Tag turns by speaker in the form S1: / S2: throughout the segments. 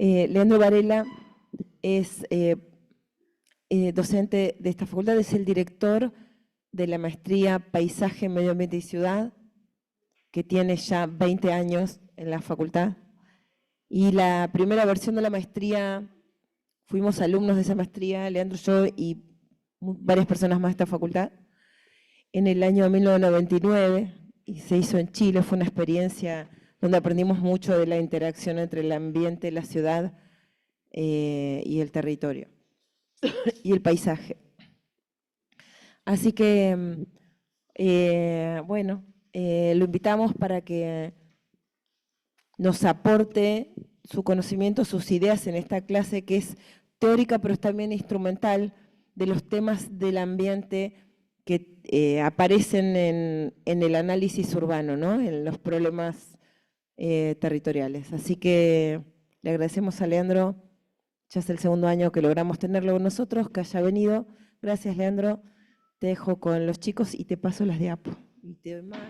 S1: Leandro Varela es docente de esta facultad, es el director de la maestría Paisaje, Medio Ambiente y Ciudad, que tiene ya 20 años en la facultad. Y la primera versión de la maestría, fuimos alumnos de esa maestría, Leandro, yo y varias personas más de esta facultad, en el año 1999, y se hizo en Chile. Fue una experiencia donde aprendimos mucho de la interacción entre el ambiente, la ciudad y el territorio, y el paisaje. Así que, bueno, lo invitamos para que nos aporte su conocimiento, sus ideas en esta clase que es teórica, pero también instrumental, de los temas del ambiente que aparecen en el análisis urbano, ¿no? En los problemas territoriales. Así que le agradecemos a Leandro, ya es el segundo año que logramos tenerlo con nosotros, que haya venido. Gracias, Leandro. Te dejo con los chicos y te paso las diapo. Y te doy más.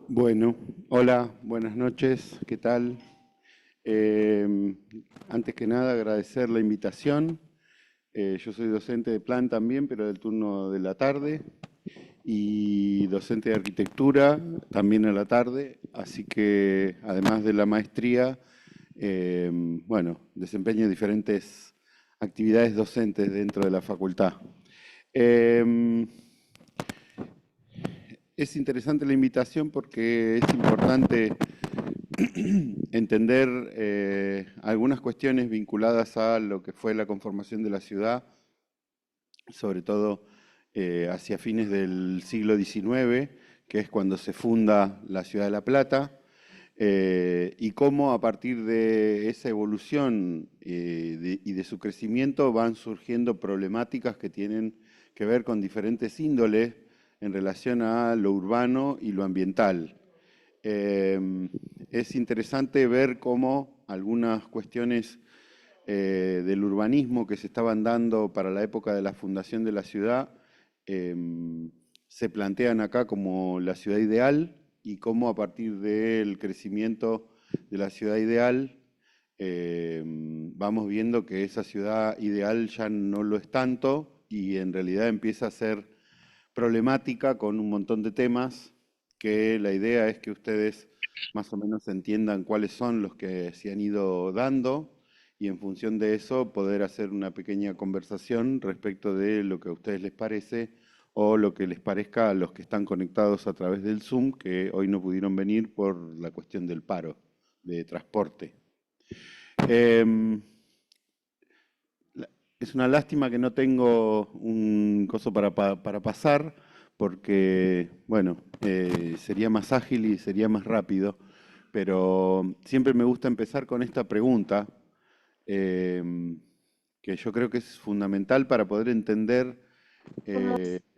S2: Bueno, hola, buenas noches, ¿qué tal? Antes que nada agradecer la invitación. Yo soy docente de plan también, pero del turno de la tarde, y docente de arquitectura también a la tarde, así que además de la maestría, bueno, desempeño diferentes actividades docentes dentro de la facultad. Es interesante la invitación porque es importante entender algunas cuestiones vinculadas a lo que fue la conformación de la ciudad, sobre todo hacia fines del siglo XIX, que es cuando se funda la ciudad de La Plata, y cómo a partir de esa evolución y de su crecimiento van surgiendo problemáticas que tienen que ver con diferentes índoles en relación a lo urbano y lo ambiental. Es interesante ver cómo algunas cuestiones del urbanismo que se estaban dando para la época de la fundación de la ciudad se plantean acá como la ciudad ideal, y cómo a partir del crecimiento de la ciudad ideal vamos viendo que esa ciudad ideal ya no lo es tanto y en realidad empieza a ser problemática con un montón de temas, que la idea es que ustedes más o menos entiendan cuáles son los que se han ido dando, y en función de eso poder hacer una pequeña conversación respecto de lo que a ustedes les parece o lo que les parezca a los que están conectados a través del Zoom, que hoy no pudieron venir por la cuestión del paro de transporte. Es una lástima que no tengo un coso para pasar, porque, bueno, sería más ágil y sería más rápido, pero siempre me gusta empezar con esta pregunta, que yo creo que es fundamental para poder entender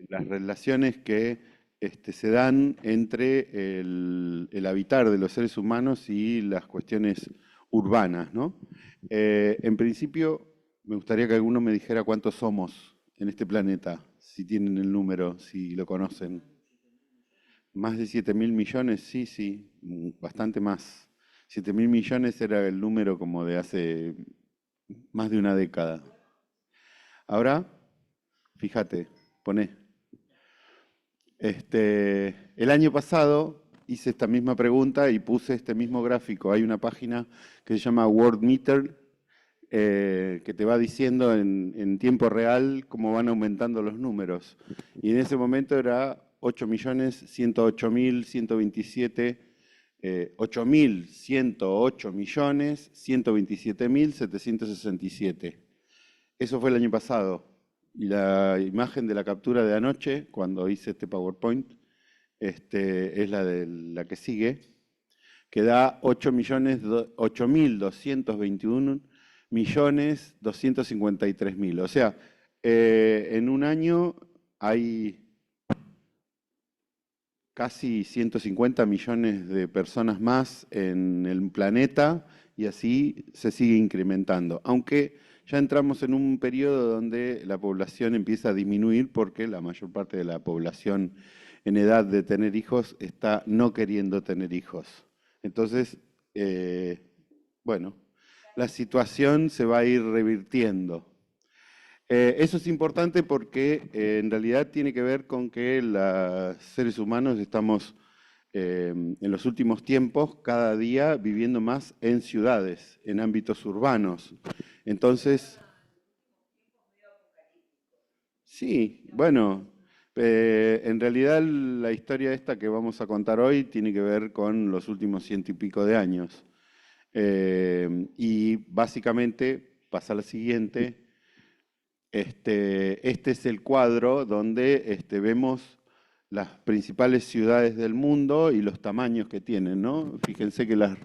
S2: las relaciones que se dan entre el habitar de los seres humanos y las cuestiones urbanas, ¿no? En principio, me gustaría que alguno me dijera cuántos somos en este planeta, si tienen el número, si lo conocen. Más de 7.000 millones, sí, sí, bastante más. 7.000 millones era el número como de hace más de una década. Ahora, fíjate, poné. El año pasado hice esta misma pregunta y puse este mismo gráfico. Hay una página que se llama Worldmeter, que te va diciendo en tiempo real cómo van aumentando los números. Y en ese momento era 8.108.127, 8.108.127.767. Eso fue el año pasado. Y la imagen de la captura de anoche, cuando hice este PowerPoint, es la de la que sigue, que da 8.221.253.000. O sea, en un año hay casi 150 millones de personas más en el planeta, y así se sigue incrementando. Aunque ya entramos en un periodo donde la población empieza a disminuir, porque la mayor parte de la población en edad de tener hijos está no queriendo tener hijos. Entonces, bueno, la situación se va a ir revirtiendo. Eso es importante porque en realidad tiene que ver con que los seres humanos estamos en los últimos tiempos cada día viviendo más en ciudades, en ámbitos urbanos. Entonces, sí, bueno, en realidad la historia esta que vamos a contar hoy tiene que ver con los últimos 100 y pico de años. Y básicamente pasa lo siguiente. Este es el cuadro donde vemos las principales ciudades del mundo y los tamaños que tienen, ¿no? Fíjense que las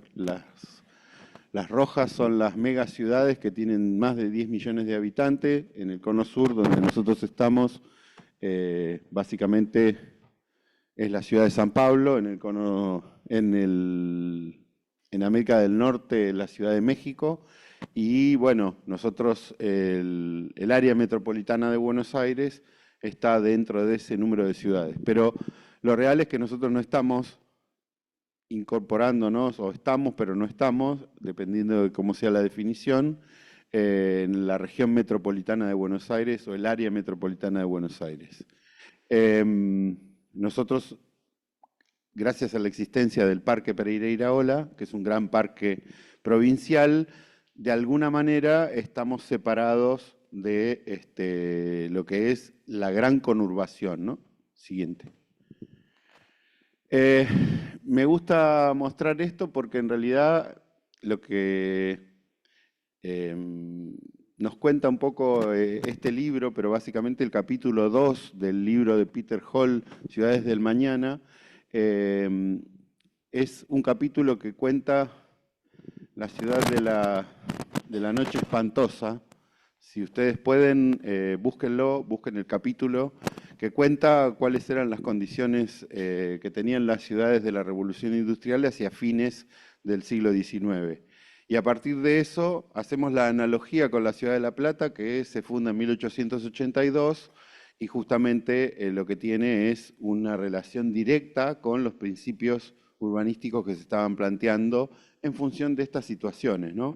S2: rojas son las megaciudades que tienen más de 10 millones de habitantes. En el cono sur, donde nosotros estamos, básicamente es la ciudad de San Pablo, en América del Norte, la Ciudad de México, y bueno, nosotros, el área metropolitana de Buenos Aires está dentro de ese número de ciudades. Pero lo real es que nosotros no estamos incorporándonos, o estamos, pero no estamos, dependiendo de cómo sea la definición, en la región metropolitana de Buenos Aires o el área metropolitana de Buenos Aires. Nosotros, gracias a la existencia del Parque Pereira Iraola, que es un gran parque provincial, de alguna manera estamos separados de lo que es la gran conurbación, ¿no? Siguiente. Me gusta mostrar esto porque en realidad lo que nos cuenta un poco este libro, pero básicamente el capítulo 2 del libro de Peter Hall, Ciudades del Mañana, es un capítulo que cuenta la ciudad de la noche espantosa. Si ustedes pueden, búsquenlo, busquen el capítulo, que cuenta cuáles eran las condiciones que tenían las ciudades de la Revolución Industrial hacia fines del siglo XIX. Y a partir de eso hacemos la analogía con la ciudad de La Plata, que se funda en 1882, y justamente lo que tiene es una relación directa con los principios urbanísticos que se estaban planteando en función de estas situaciones, ¿no?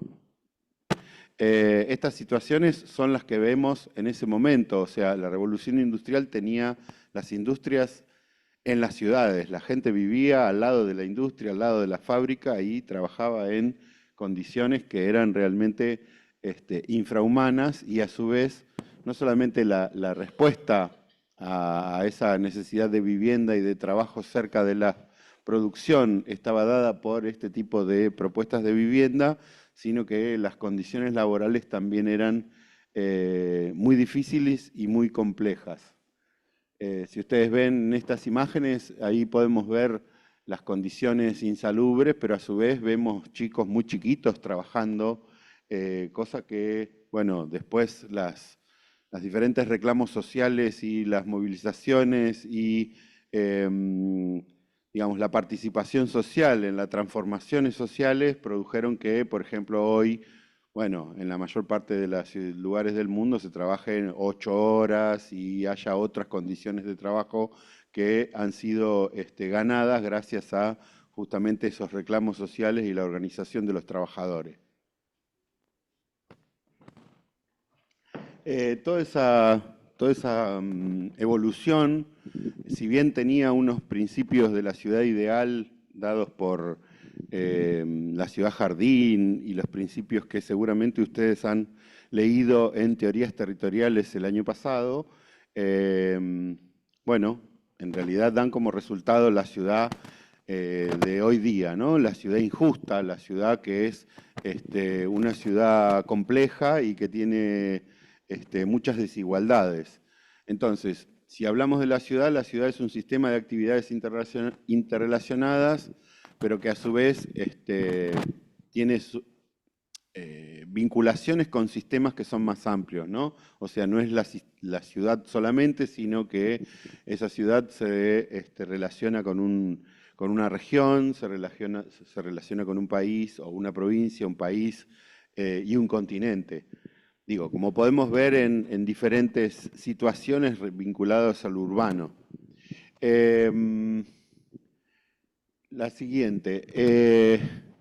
S2: Estas situaciones son las que vemos en ese momento, o sea, la revolución industrial tenía las industrias en las ciudades, la gente vivía al lado de la industria, al lado de la fábrica y trabajaba en condiciones que eran realmente infrahumanas, y a su vez no solamente la respuesta a esa necesidad de vivienda y de trabajo cerca de la producción estaba dada por este tipo de propuestas de vivienda, sino que las condiciones laborales también eran muy difíciles y muy complejas. Si ustedes ven estas imágenes, ahí podemos ver las condiciones insalubres, pero a su vez vemos chicos muy chiquitos trabajando, cosa que, bueno, después las diferentes reclamos sociales y las movilizaciones y digamos, la participación social en las transformaciones sociales produjeron que, por ejemplo, hoy, bueno, en la mayor parte de los lugares del mundo se trabaje 8 horas y haya otras condiciones de trabajo que han sido ganadas gracias a justamente esos reclamos sociales y la organización de los trabajadores. Toda esa evolución, si bien tenía unos principios de la ciudad ideal dados por la ciudad jardín y los principios que seguramente ustedes han leído en teorías territoriales el año pasado, bueno, en realidad dan como resultado la ciudad de hoy día, ¿no? La ciudad injusta, la ciudad que es una ciudad compleja y que tiene muchas desigualdades. Entonces, si hablamos de la ciudad es un sistema de actividades interrelacionadas, pero que a su vez tiene vinculaciones con sistemas que son más amplios, ¿no? O sea, no es la ciudad solamente, sino que esa ciudad se relaciona con una región, se relaciona con un país o una provincia, un país y un continente. Digo, como podemos ver en diferentes situaciones vinculadas al urbano. La siguiente.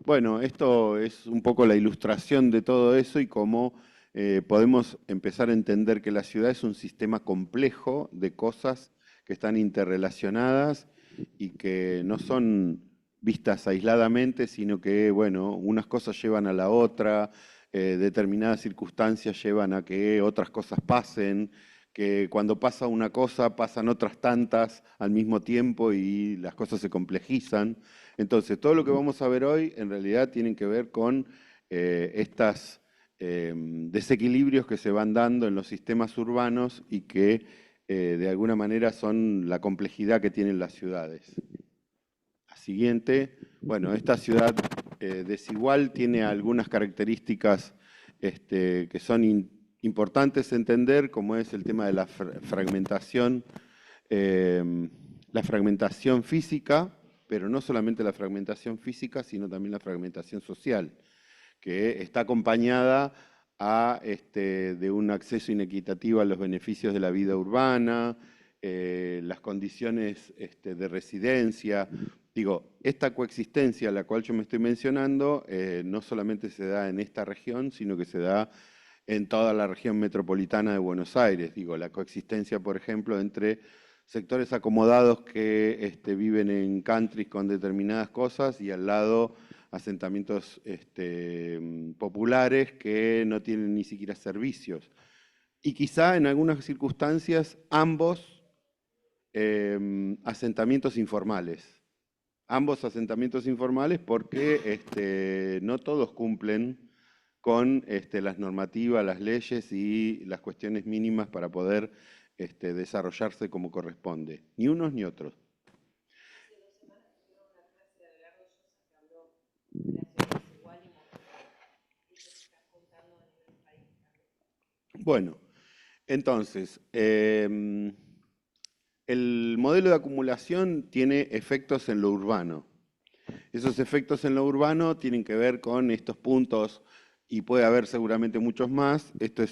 S2: Bueno, esto es un poco la ilustración de todo eso y cómo podemos empezar a entender que la ciudad es un sistema complejo de cosas que están interrelacionadas y que no son vistas aisladamente, sino que, bueno, unas cosas llevan a la otra, determinadas circunstancias llevan a que otras cosas pasen, que cuando pasa una cosa pasan otras tantas al mismo tiempo y las cosas se complejizan. Entonces, todo lo que vamos a ver hoy en realidad tienen que ver con estos desequilibrios que se van dando en los sistemas urbanos y que de alguna manera son la complejidad que tienen las ciudades. La siguiente, bueno, esta ciudad desigual tiene algunas características que son importantes entender, como es el tema de la fragmentación física, pero no solamente la fragmentación física, sino también la fragmentación social, que está acompañada de un acceso inequitativo a los beneficios de la vida urbana, las condiciones de residencia. Digo, esta coexistencia a la cual yo me estoy mencionando no solamente se da en esta región, sino que se da en toda la región metropolitana de Buenos Aires. Digo, la coexistencia, por ejemplo, entre sectores acomodados que viven en countries con determinadas cosas y al lado asentamientos populares que no tienen ni siquiera servicios. Y quizá en algunas circunstancias ambos asentamientos informales. Ambos asentamientos informales porque no todos cumplen con las normativas, las leyes y las cuestiones mínimas para poder desarrollarse como corresponde. Ni unos ni otros. Bueno, entonces, el modelo de acumulación tiene efectos en lo urbano. Esos efectos en lo urbano tienen que ver con estos puntos, y puede haber seguramente muchos más. Esto es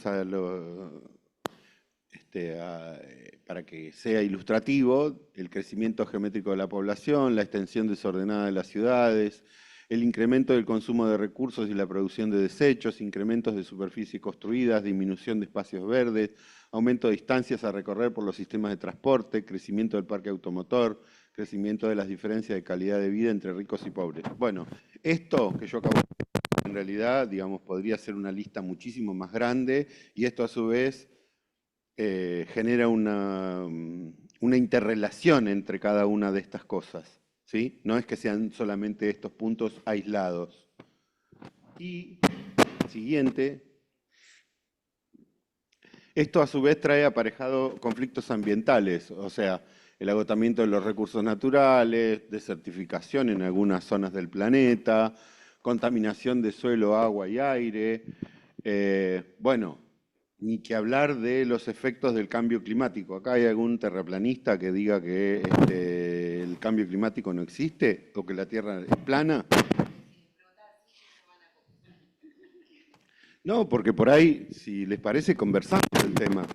S2: para que sea ilustrativo: el crecimiento geométrico de la población, la extensión desordenada de las ciudades, el incremento del consumo de recursos y la producción de desechos, incrementos de superficies construidas, disminución de espacios verdes, aumento de distancias a recorrer por los sistemas de transporte, crecimiento del parque automotor, crecimiento de las diferencias de calidad de vida entre ricos y pobres. Bueno, esto que yo acabo de decir, en realidad, digamos, podría ser una lista muchísimo más grande, y esto a su vez genera una interrelación entre cada una de estas cosas, ¿sí? No es que sean solamente estos puntos aislados. Y siguiente, esto a su vez trae aparejado conflictos ambientales, o sea, el agotamiento de los recursos naturales, desertificación en algunas zonas del planeta, contaminación de suelo, agua y aire. Bueno, ni que hablar de los efectos del cambio climático. ¿Acá hay algún terraplanista que diga que el cambio climático no existe o que la Tierra es plana? No, porque por ahí, si les parece, conversamos del tema.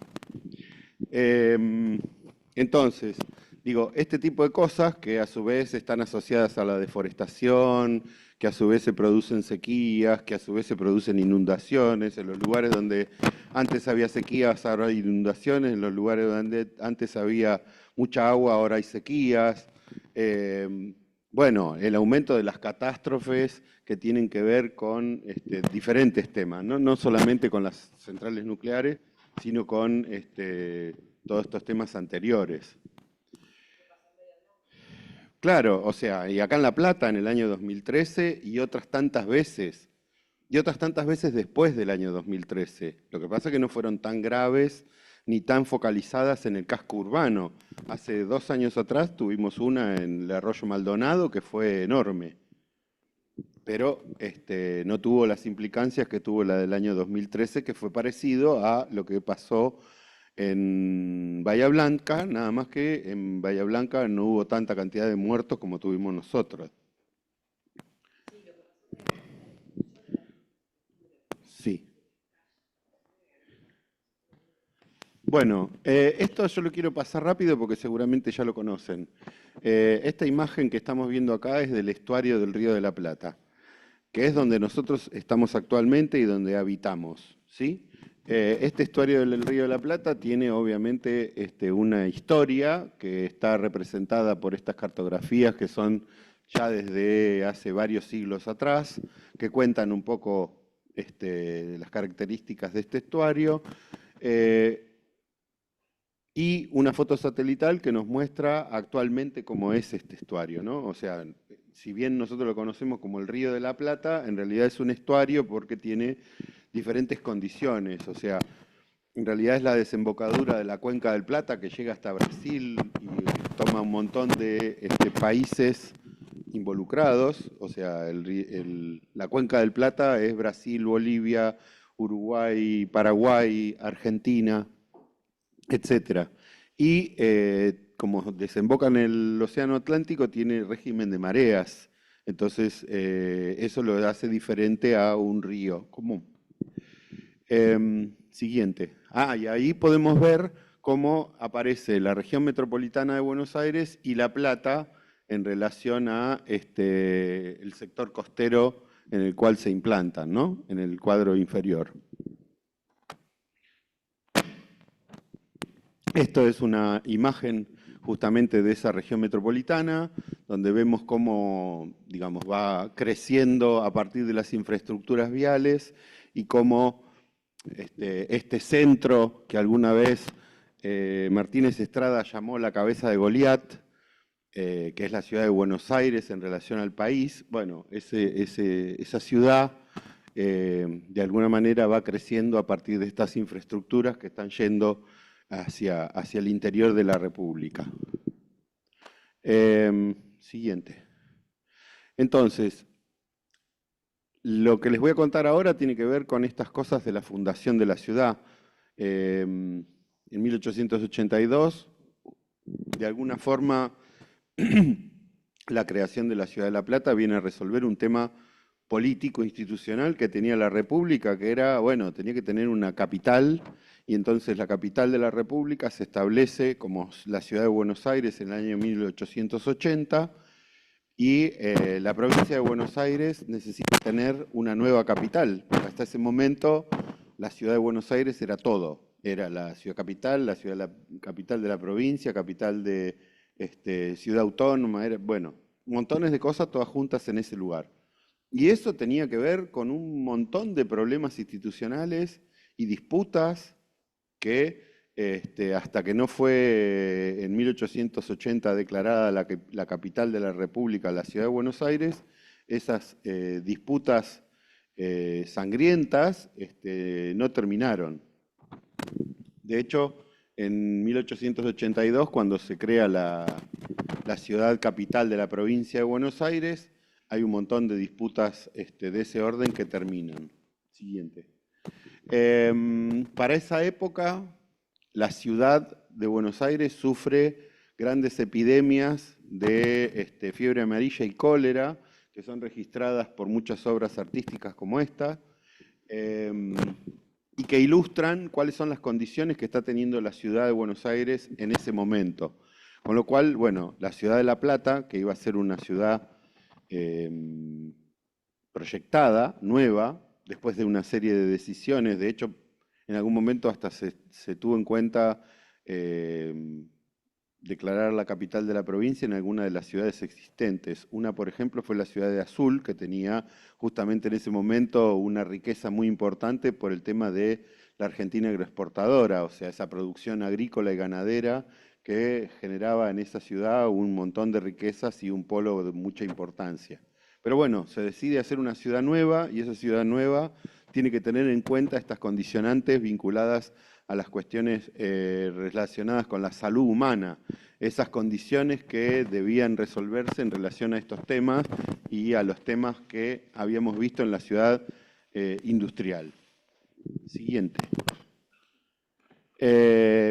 S2: Entonces, digo, este tipo de cosas que a su vez están asociadas a la deforestación, que a su vez se producen sequías, que a su vez se producen inundaciones, en los lugares donde antes había sequías, ahora hay inundaciones, en los lugares donde antes había mucha agua, ahora hay sequías. Bueno, el aumento de las catástrofes que tienen que ver con diferentes temas, no solamente con las centrales nucleares, sino con todos estos temas anteriores. Claro, o sea, y acá en La Plata en el año 2013 y otras tantas veces después del año 2013. Lo que pasa es que no fueron tan graves ni tan focalizadas en el casco urbano. Hace 2 años atrás tuvimos una en el Arroyo Maldonado que fue enorme, pero no tuvo las implicancias que tuvo la del año 2013, que fue parecido a lo que pasó en Bahía Blanca, nada más que en Bahía Blanca no hubo tanta cantidad de muertos como tuvimos nosotros. Sí. Bueno, esto yo lo quiero pasar rápido porque seguramente ya lo conocen. Esta imagen que estamos viendo acá es del estuario del Río de la Plata. que es donde nosotros estamos actualmente y donde habitamos, ¿sí? Este estuario del Río de la Plata tiene obviamente una historia que está representada por estas cartografías que son ya desde hace varios siglos atrás, que cuentan un poco las características de este estuario, y una foto satelital que nos muestra actualmente cómo es este estuario, ¿no? O sea, si bien nosotros lo conocemos como el Río de la Plata, en realidad es un estuario porque tiene diferentes condiciones, o sea, en realidad es la desembocadura de la Cuenca del Plata que llega hasta Brasil y toma un montón de países involucrados, o sea, la Cuenca del Plata es Brasil, Bolivia, Uruguay, Paraguay, Argentina, etcétera. Y como desemboca en el Océano Atlántico, tiene régimen de mareas, entonces eso lo hace diferente a un río común. Siguiente. Y ahí podemos ver cómo aparece la región metropolitana de Buenos Aires y La Plata en relación a el sector costero en el cual se implantan, ¿no? En el cuadro inferior. Esto es una imagen justamente de esa región metropolitana, donde vemos cómo, digamos, va creciendo a partir de las infraestructuras viales y cómo este centro que alguna vez Martínez Estrada llamó la cabeza de Goliat, que es la ciudad de Buenos Aires en relación al país, bueno, esa ciudad de alguna manera va creciendo a partir de estas infraestructuras que están yendo hacia el interior de la República. Siguiente. Entonces, lo que les voy a contar ahora tiene que ver con estas cosas de la fundación de la ciudad. En 1882, de alguna forma, la creación de la ciudad de La Plata viene a resolver un tema político institucional que tenía la República, que era, bueno, tenía que tener una capital, y entonces la capital de la República se establece como la ciudad de Buenos Aires en el año 1880, y la provincia de Buenos Aires necesita tener una nueva capital, porque hasta ese momento la ciudad de Buenos Aires era todo, era la ciudad capital de la provincia, capital de ciudad autónoma, bueno, montones de cosas todas juntas en ese lugar. Y eso tenía que ver con un montón de problemas institucionales y disputas que hasta que no fue en 1880 declarada la capital de la República, la ciudad de Buenos Aires, esas disputas sangrientas no terminaron. De hecho, en 1882, cuando se crea la ciudad capital de la provincia de Buenos Aires, hay un montón de disputas de ese orden que terminan. Siguiente. Para esa época, la ciudad de Buenos Aires sufre grandes epidemias de fiebre amarilla y cólera, que son registradas por muchas obras artísticas como esta, y que ilustran cuáles son las condiciones que está teniendo la ciudad de Buenos Aires en ese momento. Con lo cual, bueno, la ciudad de La Plata, que iba a ser una ciudad proyectada, nueva, después de una serie de decisiones, de hecho, en algún momento hasta se tuvo en cuenta declarar la capital de la provincia en alguna de las ciudades existentes. Una, por ejemplo, fue la ciudad de Azul, que tenía justamente en ese momento una riqueza muy importante por el tema de la Argentina agroexportadora, o sea, esa producción agrícola y ganadera que generaba en esa ciudad un montón de riquezas y un polo de mucha importancia. Pero bueno, se decide hacer una ciudad nueva y esa ciudad nueva tiene que tener en cuenta estas condicionantes vinculadas a las cuestiones relacionadas con la salud humana, esas condiciones que debían resolverse en relación a estos temas y a los temas que habíamos visto en la ciudad industrial. Siguiente.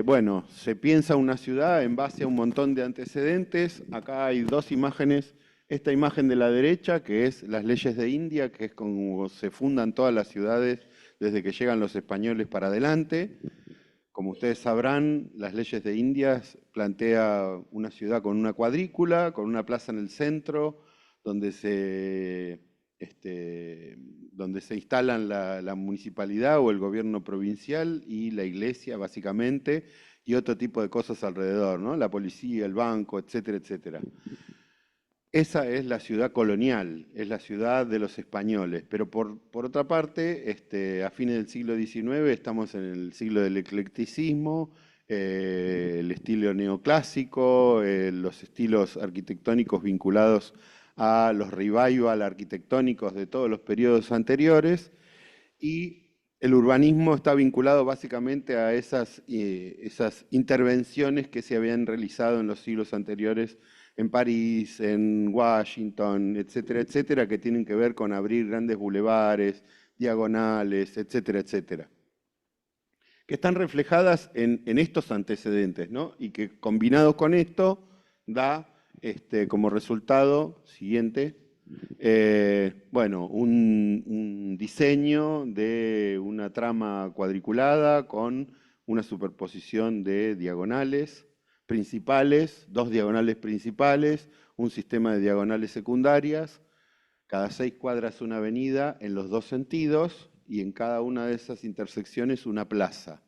S2: Bueno, se piensa una ciudad en base a un montón de antecedentes. Acá hay dos imágenes. Esta imagen de la derecha, que es las leyes de India, que es como se fundan todas las ciudades desde que llegan los españoles para adelante. Como ustedes sabrán, las leyes de India plantea una ciudad con una cuadrícula, con una plaza en el centro, donde se donde se instalan la municipalidad o el gobierno provincial y la iglesia, básicamente, y otro tipo de cosas alrededor, ¿no? La policía, el banco, etcétera, etcétera. Esa es la ciudad colonial, es la ciudad de los españoles, pero por otra parte, a fines del siglo XIX estamos en el siglo del eclecticismo, el estilo neoclásico, los estilos arquitectónicos vinculados a los revival arquitectónicos de todos los periodos anteriores, y el urbanismo está vinculado básicamente a esas intervenciones que se habían realizado en los siglos anteriores en París, en Washington, etcétera, etcétera, que tienen que ver con abrir grandes bulevares, diagonales, etcétera, etcétera, que están reflejadas en estos antecedentes, ¿no? Y que combinados con esto da como resultado siguiente, bueno, un diseño de una trama cuadriculada con una superposición de diagonales principales, dos diagonales principales, un sistema de diagonales secundarias, cada 6 cuadras una avenida en los dos sentidos y en cada una de esas intersecciones una plaza.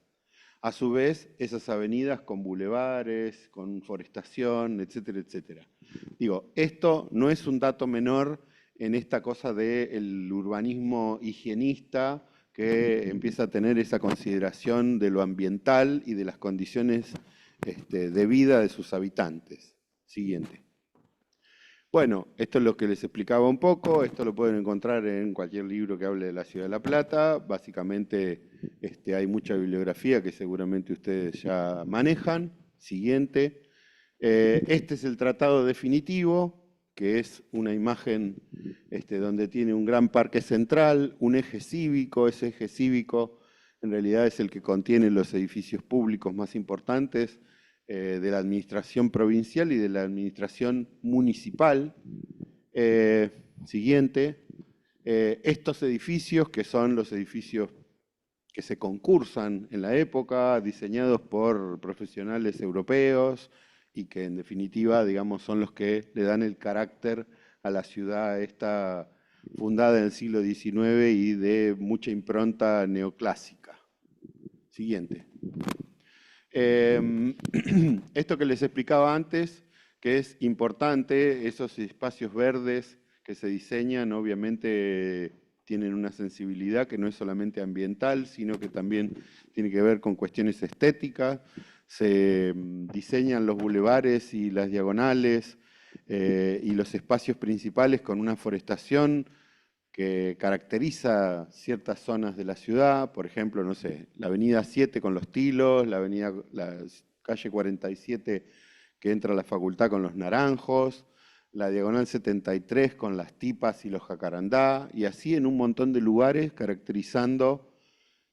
S2: A su vez, esas avenidas con bulevares, con forestación, etcétera, etcétera. Digo, esto no es un dato menor en esta cosa del urbanismo higienista que empieza a tener esa consideración de lo ambiental y de las condiciones de vida de sus habitantes. Siguiente. Bueno, esto es lo que les explicaba un poco, esto lo pueden encontrar en cualquier libro que hable de la Ciudad de La Plata, básicamente hay mucha bibliografía que seguramente ustedes ya manejan. Siguiente. Este es el tratado definitivo, que es una imagen donde tiene un gran parque central, un eje cívico, ese eje cívico en realidad es el que contiene los edificios públicos más importantes de la administración provincial y de la administración municipal. Siguiente. Estos edificios, que son los edificios que se concursan en la época, diseñados por profesionales europeos y que en definitiva, digamos, son los que le dan el carácter a la ciudad esta fundada en el siglo XIX y de mucha impronta neoclásica. Siguiente. Esto que les explicaba antes, que es importante, esos espacios verdes que se diseñan, obviamente tienen una sensibilidad que no es solamente ambiental, sino que también tiene que ver con cuestiones estéticas. Se diseñan los bulevares y las diagonales y los espacios principales con una forestación que caracteriza ciertas zonas de la ciudad, por ejemplo, no sé, la avenida 7 con los tilos, la calle 47 que entra a la facultad con los naranjos, la diagonal 73 con las tipas y los jacarandá, y así en un montón de lugares caracterizando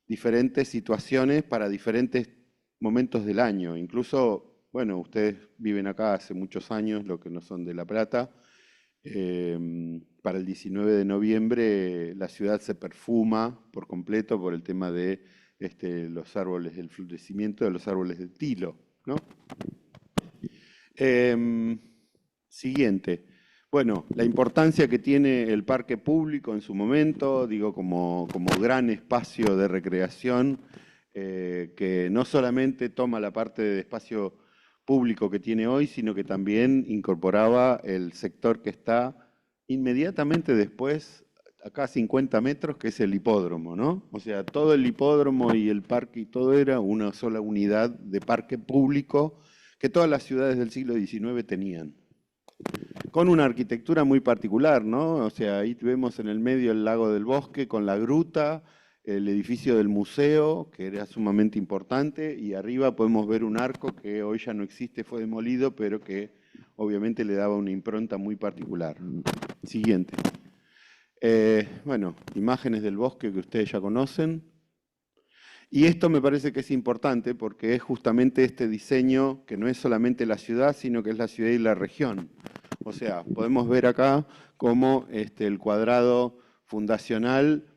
S2: diferentes situaciones para diferentes momentos del año. Incluso, bueno, ustedes viven acá hace muchos años, lo que no son de La Plata. Para el 19 de noviembre la ciudad se perfuma por completo por el tema de los árboles, el florecimiento de los árboles de tilo, ¿no? Siguiente. Bueno, la importancia que tiene el parque público en su momento, digo, como gran espacio de recreación, que no solamente toma la parte de espacio público que tiene hoy, sino que también incorporaba el sector que está inmediatamente después, acá a 50 metros, que es el hipódromo, ¿no? O sea, todo el hipódromo y el parque y todo era una sola unidad de parque público que todas las ciudades del siglo XIX tenían. Con una arquitectura muy particular, ¿no? O sea, ahí vemos en el medio el lago del Bosque con la gruta, el edificio del museo, que era sumamente importante, y arriba podemos ver un arco que hoy ya no existe, fue demolido, pero que obviamente le daba una impronta muy particular. Siguiente. Bueno, imágenes del bosque que ustedes ya conocen. Y esto me parece que es importante porque es justamente este diseño que no es solamente la ciudad, sino que es la ciudad y la región. O sea, podemos ver acá cómo el cuadrado fundacional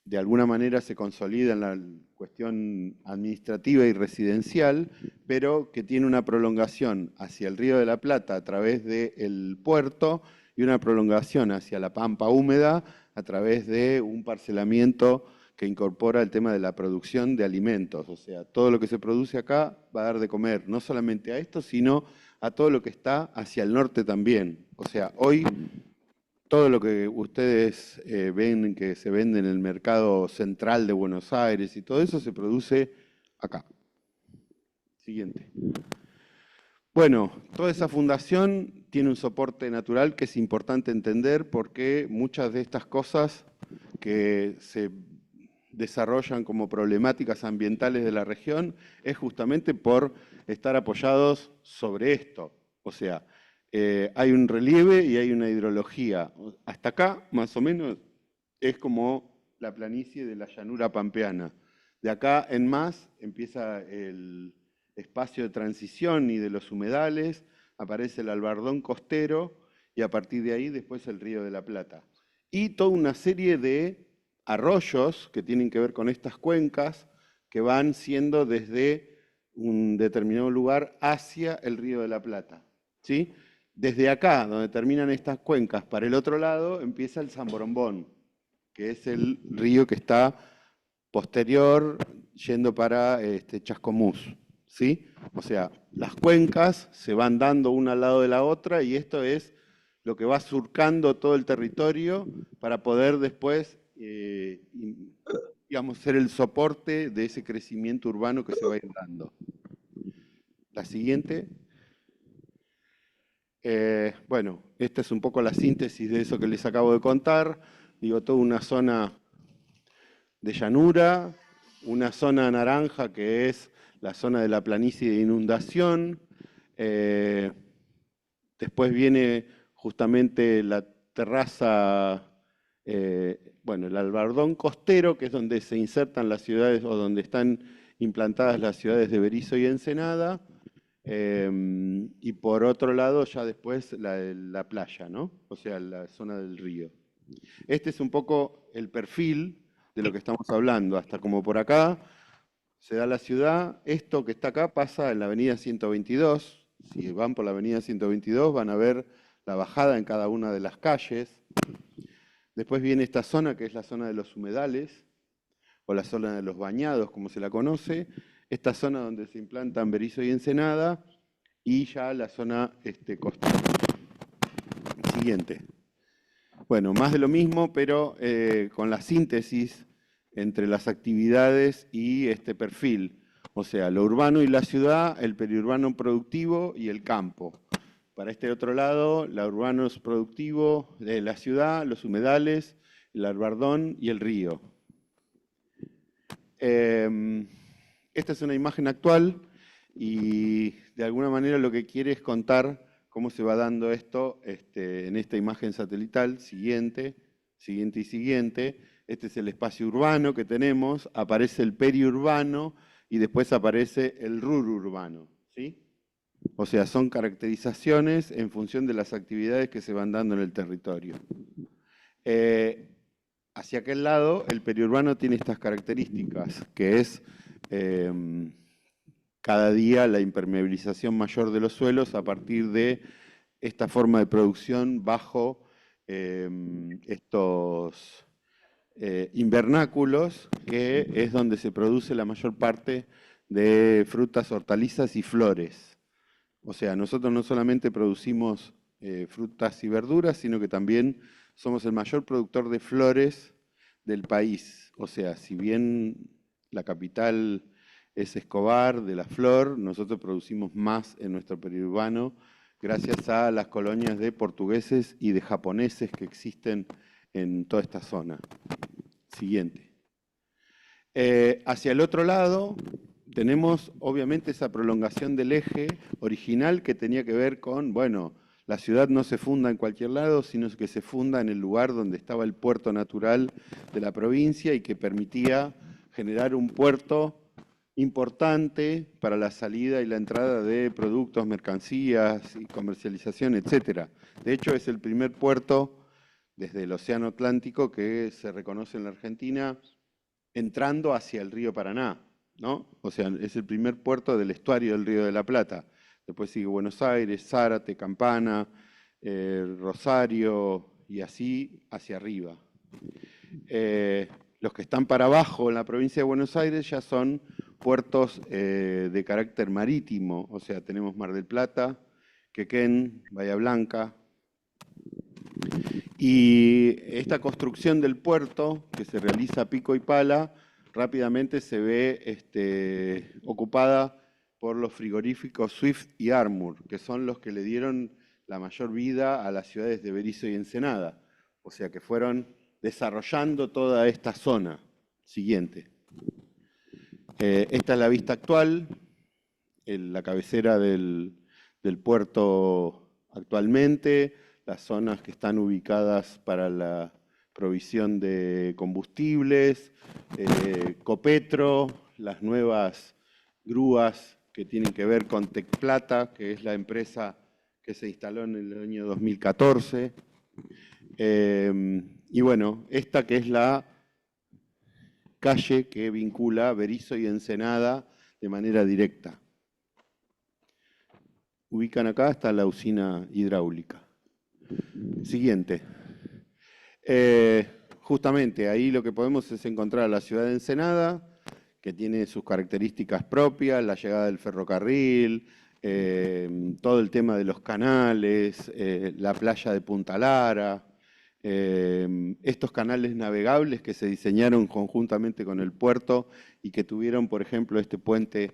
S2: de alguna manera se consolida en la cuestión administrativa y residencial, pero que tiene una prolongación hacia el Río de la Plata a través del puerto y una prolongación hacia la pampa húmeda a través de un parcelamiento que incorpora el tema de la producción de alimentos. O sea, todo lo que se produce acá va a dar de comer, no solamente a esto, sino a todo lo que está hacia el norte también. O sea, hoy todo lo que ustedes ven que se vende en el mercado central de Buenos Aires y todo eso se produce acá. Siguiente. Bueno, toda esa fundación tiene un soporte natural que es importante entender porque muchas de estas cosas que se desarrollan como problemáticas ambientales de la región es justamente por estar apoyados sobre esto. O sea, hay un relieve y hay una hidrología. Hasta acá, más o menos, es como la planicie de la llanura pampeana. De acá en más empieza el espacio de transición y de los humedales, aparece el albardón costero y a partir de ahí después el Río de la Plata. Y toda una serie de arroyos que tienen que ver con estas cuencas que van siendo desde un determinado lugar hacia el Río de la Plata, ¿sí? Desde acá, donde terminan estas cuencas, para el otro lado empieza el San Borombón, que es el río que está posterior yendo para Chascomús, ¿sí? O sea, las cuencas se van dando una al lado de la otra y esto es lo que va surcando todo el territorio para poder después, digamos, ser el soporte de ese crecimiento urbano que se va a ir dando. La siguiente. Bueno, esta es un poco la síntesis de eso que les acabo de contar. Digo, toda una zona de llanura, una zona naranja que es la zona de la planicie de inundación. Después viene justamente la terraza, bueno, el albardón costero, que es donde se insertan las ciudades o donde están implantadas las ciudades de Berisso y Ensenada. Y por otro lado, ya después la playa, ¿no? O sea, la zona del río. Este es un poco el perfil de lo que estamos hablando. Hasta como por acá se da la ciudad. Esto que está acá pasa en la avenida 122. Si van por la avenida 122 van a ver la bajada en cada una de las calles. Después viene esta zona que es la zona de los humedales, o la zona de los bañados, como se la conoce. Esta zona donde se implantan Berisso y Ensenada, y ya la zona costera. Siguiente. Bueno, más de lo mismo, pero con la síntesis entre las actividades y este perfil. O sea, lo urbano y la ciudad, el periurbano productivo y el campo. Para este otro lado, lo urbano es productivo, la ciudad, los humedales, el albardón y el río. Esta es una imagen actual y de alguna manera lo que quiere es contar cómo se va dando esto en esta imagen satelital, siguiente, siguiente y siguiente. Este es el espacio urbano que tenemos, aparece el periurbano y después aparece el rururbano, ¿sí? O sea, son caracterizaciones en función de las actividades que se van dando en el territorio. Hacia aquel lado, el periurbano tiene estas características, que es cada día la impermeabilización mayor de los suelos a partir de esta forma de producción bajo estos invernáculos, que es donde se produce la mayor parte de frutas, hortalizas y flores. O sea, nosotros no solamente producimos frutas y verduras, sino que también somos el mayor productor de flores del país. O sea, si bien la capital es Escobar de la flor, nosotros producimos más en nuestro periurbano gracias a las colonias de portugueses y de japoneses que existen en toda esta zona. Siguiente. Hacia el otro lado tenemos obviamente esa prolongación del eje original que tenía que ver con, bueno, la ciudad no se funda en cualquier lado, sino que se funda en el lugar donde estaba el puerto natural de la provincia y que permitía generar un puerto importante para la salida y la entrada de productos, mercancías y comercialización, etc. De hecho, es el primer puerto desde el Océano Atlántico que se reconoce en la Argentina entrando hacia el río Paraná, ¿no? O sea, es el primer puerto del estuario del Río de la Plata. Después sigue Buenos Aires, Zárate, Campana, Rosario y así hacia arriba. Los que están para abajo en la provincia de Buenos Aires ya son puertos de carácter marítimo, o sea, tenemos Mar del Plata, Quequén, Bahía Blanca. Y esta construcción del puerto, que se realiza a pico y pala, rápidamente se ve ocupada por los frigoríficos Swift y Armour, que son los que le dieron la mayor vida a las ciudades de Berisso y Ensenada. O sea que fueron desarrollando toda esta zona. Siguiente. Esta es la vista actual, la cabecera del puerto actualmente, las zonas que están ubicadas para la provisión de combustibles, Copetro, las nuevas grúas que tienen que ver con Tecplata, que es la empresa que se instaló en el año 2014. Y bueno, esta que es la calle que vincula Berisso y Ensenada de manera directa. Ubican acá hasta la usina hidráulica. Siguiente. Justamente ahí lo que podemos es encontrar la ciudad de Ensenada, que tiene sus características propias, la llegada del ferrocarril, todo el tema de los canales, la playa de Punta Lara, estos canales navegables que se diseñaron conjuntamente con el puerto y que tuvieron, por ejemplo, este puente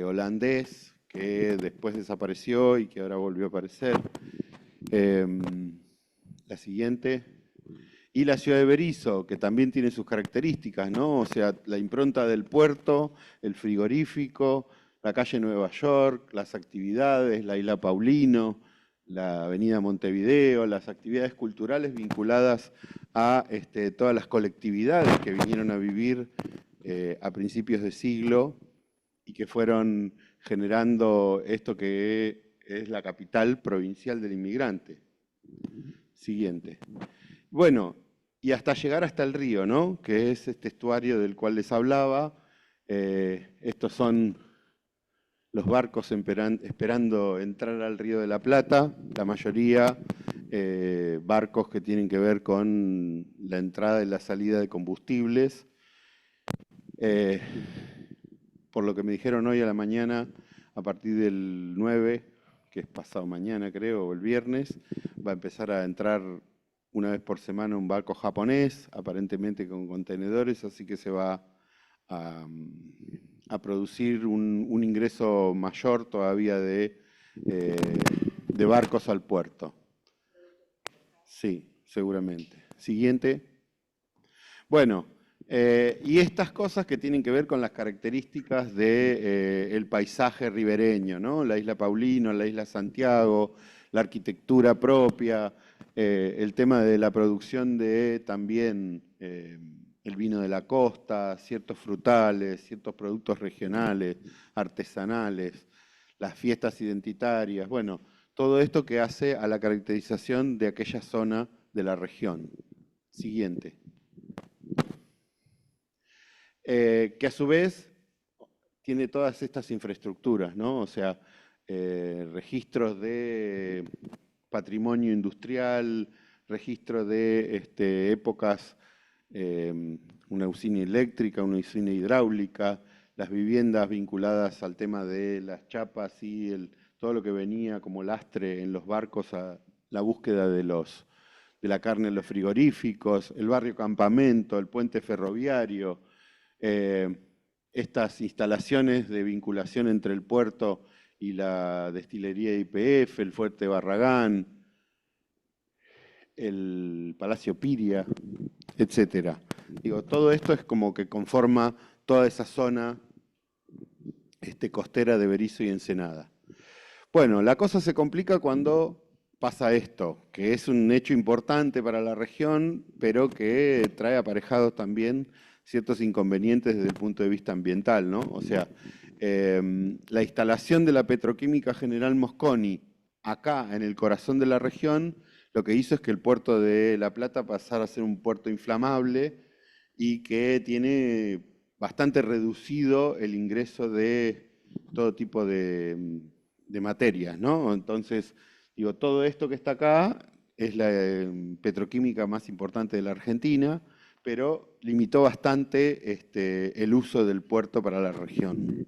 S2: holandés que después desapareció y que ahora volvió a aparecer. La siguiente. Y la ciudad de Berisso, que también tiene sus características, ¿no? O sea, la impronta del puerto, el frigorífico, la calle Nueva York, las actividades, la isla Paulino, la avenida Montevideo, las actividades culturales vinculadas a todas las colectividades que vinieron a vivir a principios de siglo y que fueron generando esto que es la capital provincial del inmigrante. Siguiente. Bueno, y hasta llegar hasta el río, ¿no? Que es este estuario del cual les hablaba. Estos son los barcos esperando entrar al Río de la Plata, la mayoría barcos que tienen que ver con la entrada y la salida de combustibles. Por lo que me dijeron hoy a la mañana, a partir del 9, que es pasado mañana creo, o el viernes, va a empezar a entrar una vez por semana un barco japonés, aparentemente con contenedores, así que se va a producir un ingreso mayor todavía de barcos al puerto. Sí, seguramente. Siguiente. Bueno, y estas cosas que tienen que ver con las características del paisaje ribereño, ¿no? La isla Paulino, la isla Santiago, la arquitectura propia, el tema de la producción de también el vino de la costa, ciertos frutales, ciertos productos regionales, artesanales, las fiestas identitarias, bueno, todo esto que hace a la caracterización de aquella zona de la región. Siguiente. Que a su vez tiene todas estas infraestructuras, ¿no? O sea, registros de patrimonio industrial, registros de épocas, una usina eléctrica, una usina hidráulica, las viviendas vinculadas al tema de las chapas y todo lo que venía como lastre en los barcos a la búsqueda de la carne en los frigoríficos, el barrio Campamento, el puente ferroviario, estas instalaciones de vinculación entre el puerto y la destilería de YPF, el Fuerte Barragán, el Palacio Piria, etc. Digo, todo esto es como que conforma toda esa zona costera de Berisso y Ensenada. Bueno, la cosa se complica cuando pasa esto, que es un hecho importante para la región, pero que trae aparejados también ciertos inconvenientes desde el punto de vista ambiental, ¿no? O sea, la instalación de la petroquímica General Mosconi acá en el corazón de la región, lo que hizo es que el puerto de La Plata pasara a ser un puerto inflamable y que tiene bastante reducido el ingreso de todo tipo de materias, ¿no? Entonces, Digo, todo esto que está acá es la petroquímica más importante de la Argentina, pero limitó bastante el uso del puerto para la región.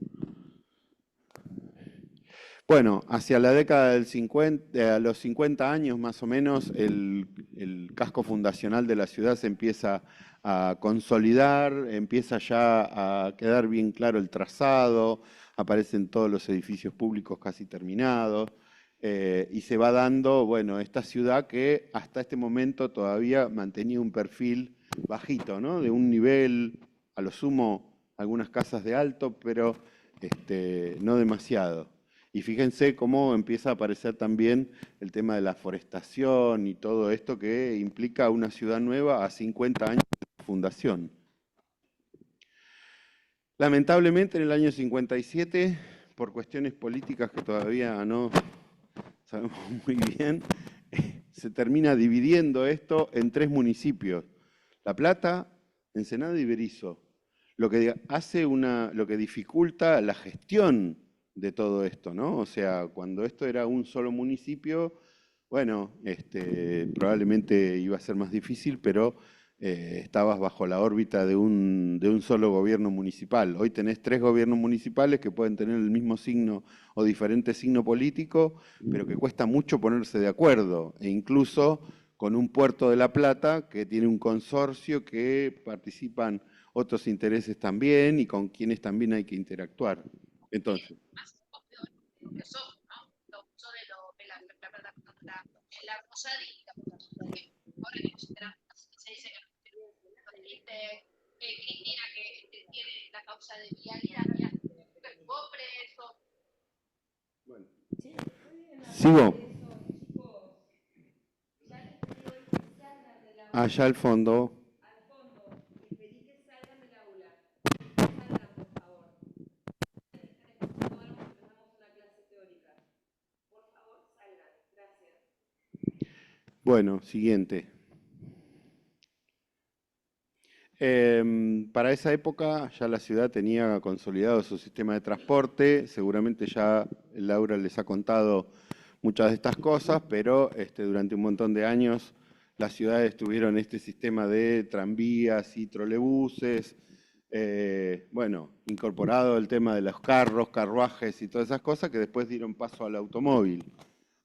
S2: Bueno, hacia la década del 50, a los 50 años más o menos, el casco fundacional de la ciudad se empieza a consolidar, empieza ya a quedar bien claro el trazado, aparecen todos los edificios públicos casi terminados, y se va dando, bueno, esta ciudad que hasta este momento todavía mantenía un perfil bajito, ¿no? De un nivel, a lo sumo, algunas casas de alto, pero no demasiado. Y fíjense cómo empieza a aparecer también el tema de la forestación y todo esto que implica una ciudad nueva a 50 años de fundación. Lamentablemente en el año 57, por cuestiones políticas que todavía no sabemos muy bien, se termina dividiendo esto en 3 municipios: La Plata, Ensenada y Berisso, lo que lo que dificulta la gestión de todo esto, ¿no? O sea, cuando esto era un solo municipio, bueno, probablemente iba a ser más difícil, pero estabas bajo la órbita de un solo gobierno municipal. Hoy tenés 3 gobiernos municipales que pueden tener el mismo signo o diferente signo político, pero que cuesta mucho ponerse de acuerdo, e incluso con un Puerto de la Plata que tiene un consorcio que participan otros intereses también y con quienes también hay que interactuar. Entonces, bueno, sigo. Allá al fondo. Bueno, siguiente. Para esa época ya la ciudad tenía consolidado su sistema de transporte, seguramente ya Laura les ha contado muchas de estas cosas, pero durante un montón de años las ciudades tuvieron este sistema de tranvías y trolebuses, bueno, incorporado el tema de los carros, carruajes y todas esas cosas que después dieron paso al automóvil.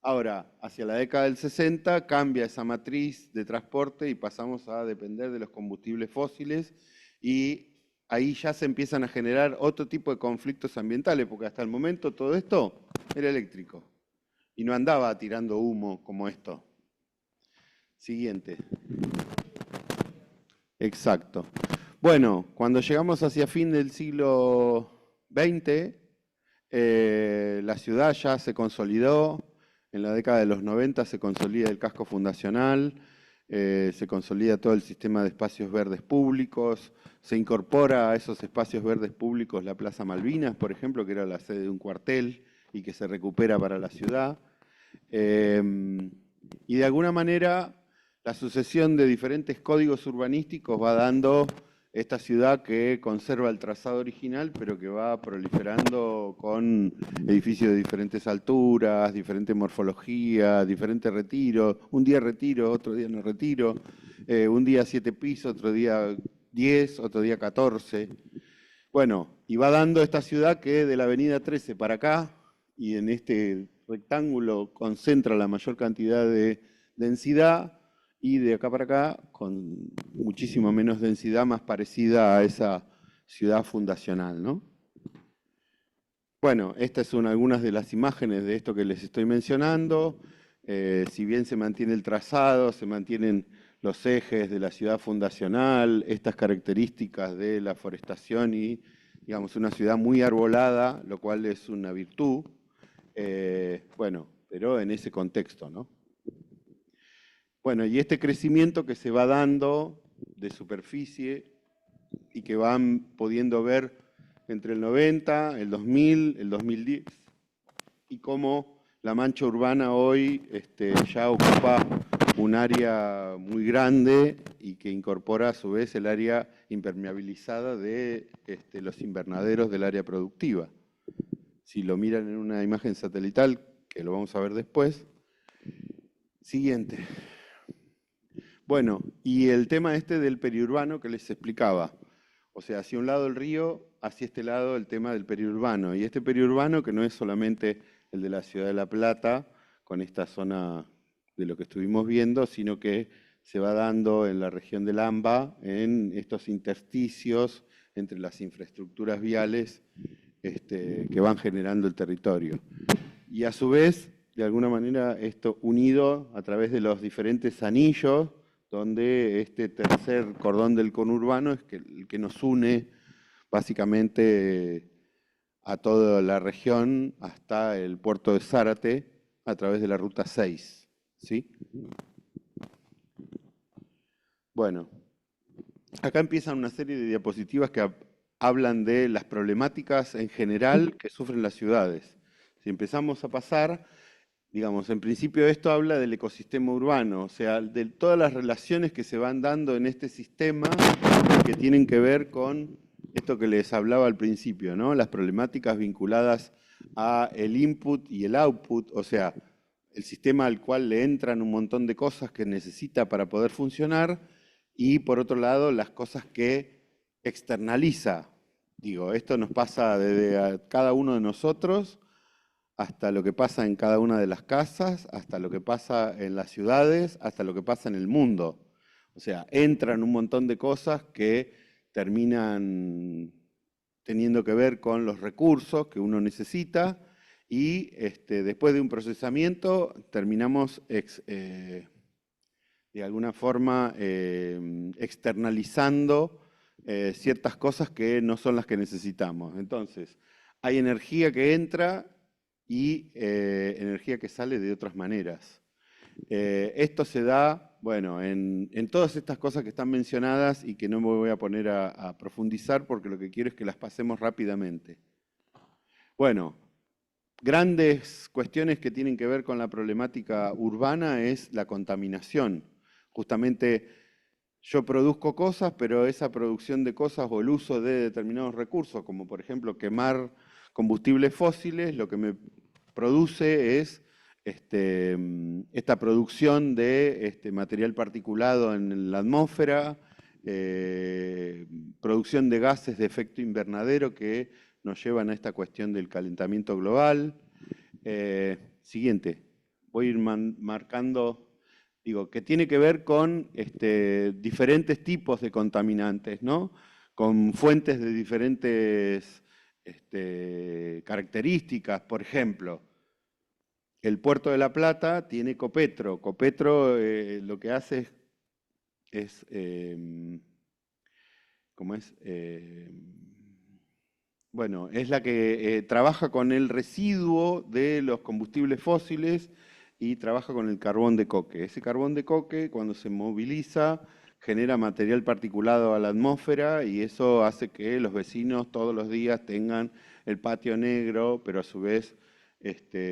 S2: Ahora, hacia la década del 60 cambia esa matriz de transporte y pasamos a depender de los combustibles fósiles y ahí ya se empiezan a generar otro tipo de conflictos ambientales, porque hasta el momento todo esto era eléctrico y no andaba tirando humo como esto. Siguiente. Exacto. Bueno, cuando llegamos hacia fin del siglo XX, la ciudad ya se consolidó. En la década de los 90 se consolida el casco fundacional, se consolida todo el sistema de espacios verdes públicos, se incorpora a esos espacios verdes públicos la Plaza Malvinas, por ejemplo, que era la sede de un cuartel y que se recupera para la ciudad. Y de alguna manera la sucesión de diferentes códigos urbanísticos va dando esta ciudad que conserva el trazado original, pero que va proliferando con edificios de diferentes alturas, diferente morfología, diferentes retiros. Un día retiro, otro día no retiro. Un día 7 pisos, otro día 10, otro día 14. Bueno, y va dando esta ciudad que de la avenida 13 para acá, y en este rectángulo concentra la mayor cantidad de densidad, y de acá para acá con muchísimo menos densidad, más parecida a esa ciudad fundacional, ¿no? Bueno, estas son algunas de las imágenes de esto que les estoy mencionando. Si bien se mantiene el trazado, se mantienen los ejes de la ciudad fundacional, estas características de la forestación y, digamos, una ciudad muy arbolada, lo cual es una virtud, bueno, pero en ese contexto, ¿no? Bueno, y este crecimiento que se va dando de superficie y que van pudiendo ver entre el 90, el 2000, el 2010, y cómo la mancha urbana hoy ya ocupa un área muy grande y que incorpora a su vez el área impermeabilizada de los invernaderos del área productiva. Si lo miran en una imagen satelital, que lo vamos a ver después, Siguiente. Bueno, y el tema este del periurbano que les explicaba. O sea, hacia un lado el río, hacia este lado el tema del periurbano. Y este periurbano que no es solamente el de la ciudad de La Plata, con esta zona de lo que estuvimos viendo, sino que se va dando en la región del AMBA, en estos intersticios entre las infraestructuras viales que van generando el territorio. Y a su vez, de alguna manera, esto unido a través de los diferentes anillos, donde este tercer cordón del conurbano es el que nos une básicamente a toda la región hasta el puerto de Zárate a través de la ruta 6. ¿Sí? Bueno, acá empiezan una serie de diapositivas que hablan de las problemáticas en general que sufren las ciudades. Si empezamos a pasar, digamos, en principio esto habla del ecosistema urbano, o sea, de todas las relaciones que se van dando en este sistema que tienen que ver con esto que les hablaba al principio, ¿no? Las problemáticas vinculadas a el input y el output, o sea, el sistema al cual le entran un montón de cosas que necesita para poder funcionar, y por otro lado, las cosas que externaliza. Digo, esto nos pasa desde a cada uno de nosotros hasta lo que pasa en cada una de las casas, hasta lo que pasa en las ciudades, hasta lo que pasa en el mundo. O sea, entran un montón de cosas que terminan teniendo que ver con los recursos que uno necesita y después de un procesamiento terminamos de alguna forma externalizando ciertas cosas que no son las que necesitamos. Entonces, hay energía que entra y energía que sale de otras maneras. Esto se da, bueno, en todas estas cosas que están mencionadas y que no me voy a poner a profundizar porque lo que quiero es que las pasemos rápidamente. Bueno, grandes cuestiones que tienen que ver con la problemática urbana es la contaminación. Justamente yo produzco cosas, pero esa producción de cosas o el uso de determinados recursos, como por ejemplo quemar combustibles fósiles, lo que me produce es esta producción de material particulado en la atmósfera, producción de gases de efecto invernadero que nos llevan a esta cuestión del calentamiento global. Siguiente, voy a ir marcando, digo, que tiene que ver con diferentes tipos de contaminantes, ¿no? Con fuentes de diferentes características. Por ejemplo, el puerto de La Plata tiene Copetro. Copetro lo que hace es ¿cómo es? Bueno, es la que trabaja con el residuo de los combustibles fósiles y trabaja con el carbón de coque. Ese carbón de coque, cuando se moviliza, genera material particulado a la atmósfera y eso hace que los vecinos todos los días tengan el patio negro, pero a su vez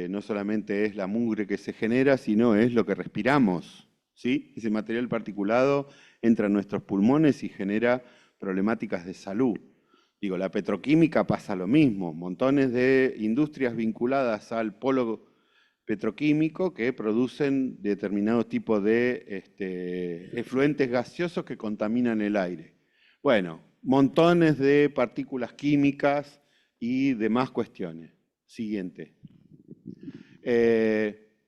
S2: no solamente es la mugre que se genera, sino es lo que respiramos, ¿sí? Ese material particulado entra en nuestros pulmones y genera problemáticas de salud. Digo, la petroquímica pasa lo mismo, montones de industrias vinculadas al polo petroquímico que producen determinados tipos de efluentes gaseosos que contaminan el aire. Bueno, montones de partículas químicas y demás cuestiones. Siguiente.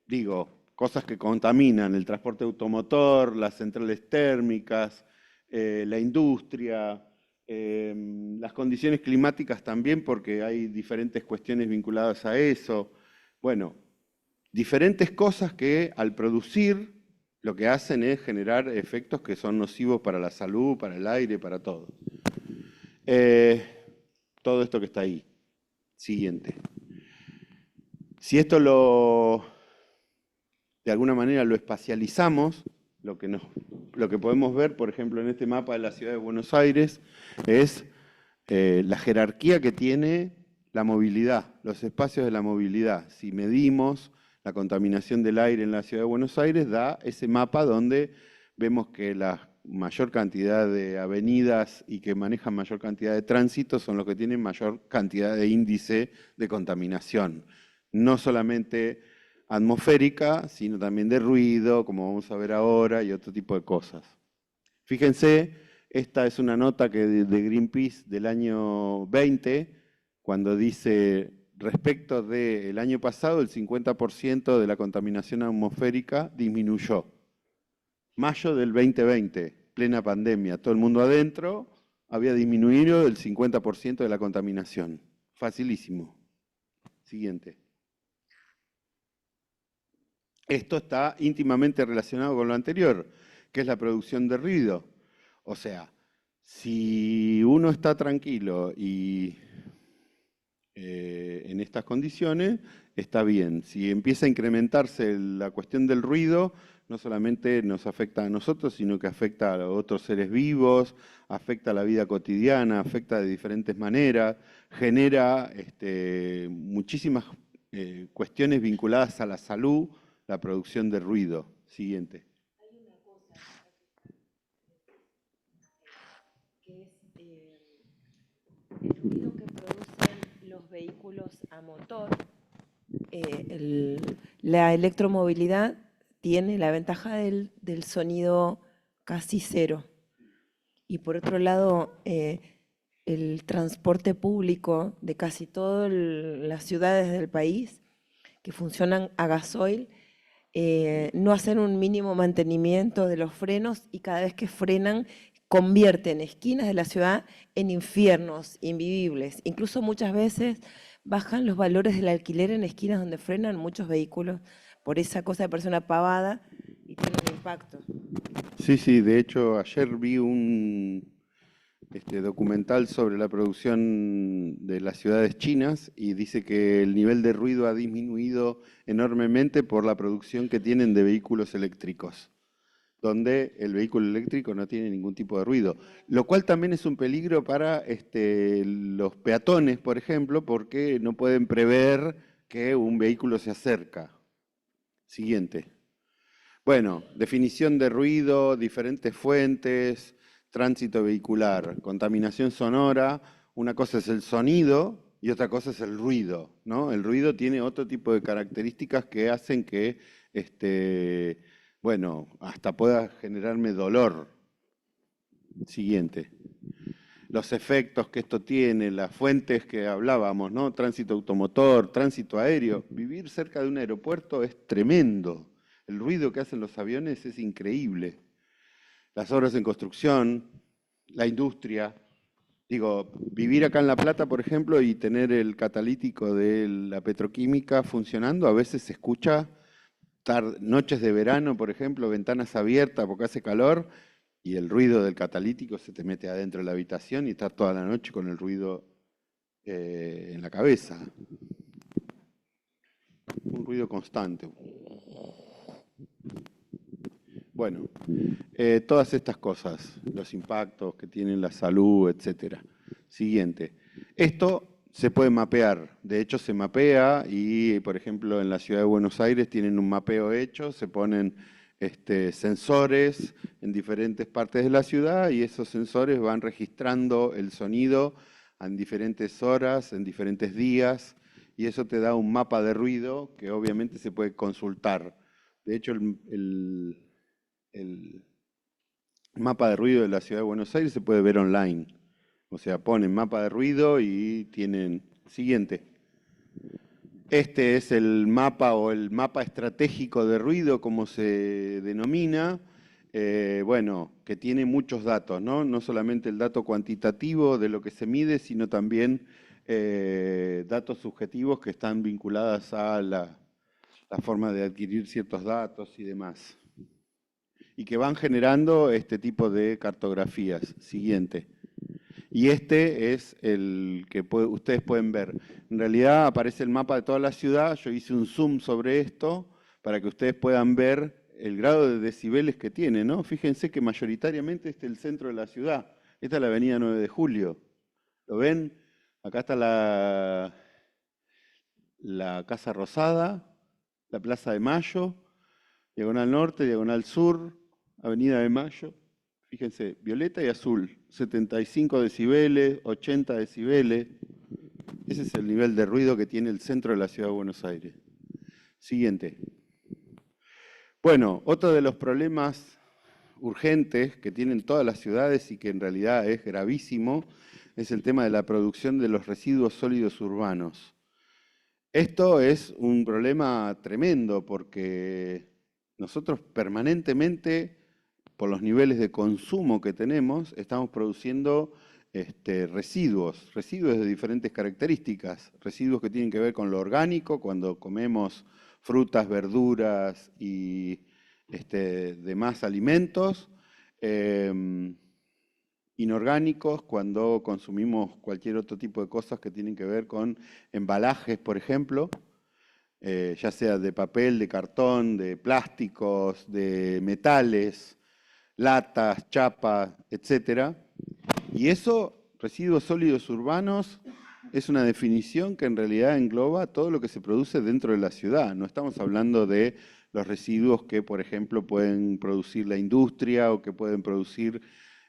S2: Digo, cosas que contaminan el transporte automotor, las centrales térmicas, la industria, las condiciones climáticas también, porque hay diferentes cuestiones vinculadas a eso. Bueno, diferentes cosas que al producir lo que hacen es generar efectos que son nocivos para la salud, para el aire, para todo. Todo esto que está ahí. Siguiente. Si esto de alguna manera lo espacializamos, lo que podemos ver, por ejemplo, en este mapa de la ciudad de Buenos Aires, es la jerarquía que tiene la movilidad, los espacios de la movilidad. Si medimos la contaminación del aire en la ciudad de Buenos Aires, da ese mapa donde vemos que la mayor cantidad de avenidas y que manejan mayor cantidad de tránsito son los que tienen mayor cantidad de índice de contaminación. No solamente atmosférica, sino también de ruido, como vamos a ver ahora, y otro tipo de cosas. Fíjense, esta es una nota de Greenpeace del año 20, cuando dice, respecto del año pasado, el 50% de la contaminación atmosférica disminuyó. Mayo del 2020, plena pandemia, todo el mundo adentro, había disminuido el 50% de la contaminación. Facilísimo. Siguiente. Esto está íntimamente relacionado con lo anterior, que es la producción de ruido. O sea, si uno está tranquilo y en estas condiciones, está bien. Si empieza a incrementarse la cuestión del ruido, no solamente nos afecta a nosotros, sino que afecta a otros seres vivos, afecta a la vida cotidiana, afecta de diferentes maneras, genera muchísimas cuestiones vinculadas a la salud, la producción de ruido. Siguiente.
S1: Hay una cosa que es el ruido que producen los vehículos a motor. La electromovilidad tiene la ventaja del sonido casi cero. Y por otro lado, el transporte público de casi todas las ciudades del país que funcionan a gasoil, no hacen un mínimo mantenimiento de los frenos y cada vez que frenan convierten esquinas de la ciudad en infiernos invivibles. Incluso muchas veces bajan los valores del alquiler en esquinas donde frenan muchos vehículos por esa cosa que parece una pavada y tiene un impacto.
S2: Sí, sí, de hecho ayer vi un documental sobre la producción de las ciudades chinas y dice que el nivel de ruido ha disminuido enormemente por la producción que tienen de vehículos eléctricos, donde el vehículo eléctrico no tiene ningún tipo de ruido, lo cual también es un peligro para los peatones, por ejemplo, porque no pueden prever que un vehículo se acerca. Siguiente. Bueno, definición de ruido, diferentes fuentes, tránsito vehicular, contaminación sonora. Una cosa es el sonido y otra cosa es el ruido, ¿no? El ruido tiene otro tipo de características que hacen que, bueno, hasta pueda generarme dolor. Siguiente. Los efectos que esto tiene, las fuentes que hablábamos, ¿no? Tránsito automotor, tránsito aéreo. Vivir cerca de un aeropuerto es tremendo. El ruido que hacen los aviones es increíble. Las obras en construcción, la industria. Digo, vivir acá en La Plata, por ejemplo, y tener el catalítico de la petroquímica funcionando, a veces se escucha noches de verano, por ejemplo, ventanas abiertas porque hace calor, y el ruido del catalítico se te mete adentro de la habitación y estás toda la noche con el ruido en la cabeza. Un ruido constante. Bueno, todas estas cosas, los impactos que tienen la salud, etcétera. Siguiente. Esto se puede mapear. De hecho, se mapea y, por ejemplo, en la ciudad de Buenos Aires tienen un mapeo hecho, se ponen sensores en diferentes partes de la ciudad y esos sensores van registrando el sonido en diferentes horas, en diferentes días, y eso te da un mapa de ruido que obviamente se puede consultar. De hecho, el mapa de ruido de la ciudad de Buenos Aires se puede ver online. O sea, ponen mapa de ruido y tienen... Siguiente. Este es el mapa o el mapa estratégico de ruido, como se denomina. Bueno, que tiene muchos datos, ¿no? No solamente el dato cuantitativo de lo que se mide, sino también datos subjetivos que están vinculados a la forma de adquirir ciertos datos y demás. Y que van generando este tipo de cartografías. Siguiente. Y este es el que ustedes pueden ver. En realidad aparece el mapa de toda la ciudad. Yo hice un zoom sobre esto para que ustedes puedan ver el grado de decibeles que tiene, ¿no? Fíjense que mayoritariamente este es el centro de la ciudad. Esta es la avenida 9 de Julio. ¿Lo ven? Acá está la Casa Rosada, la Plaza de Mayo, Diagonal Norte, Diagonal Sur, Avenida de Mayo. Fíjense, violeta y azul, 75 decibeles, 80 decibeles. Ese es el nivel de ruido que tiene el centro de la ciudad de Buenos Aires. Siguiente. Bueno, otro de los problemas urgentes que tienen todas las ciudades y que en realidad es gravísimo es el tema de la producción de los residuos sólidos urbanos. Esto es un problema tremendo porque nosotros permanentemente, por los niveles de consumo que tenemos, estamos produciendo residuos de diferentes características, residuos que tienen que ver con lo orgánico, cuando comemos frutas, verduras y demás alimentos, inorgánicos, cuando consumimos cualquier otro tipo de cosas que tienen que ver con embalajes, por ejemplo, ya sea de papel, de cartón, de plásticos, de metales, latas, chapas, etcétera. Y eso, residuos sólidos urbanos, es una definición que en realidad engloba todo lo que se produce dentro de la ciudad. No estamos hablando de los residuos que, por ejemplo, pueden producir la industria o que pueden producir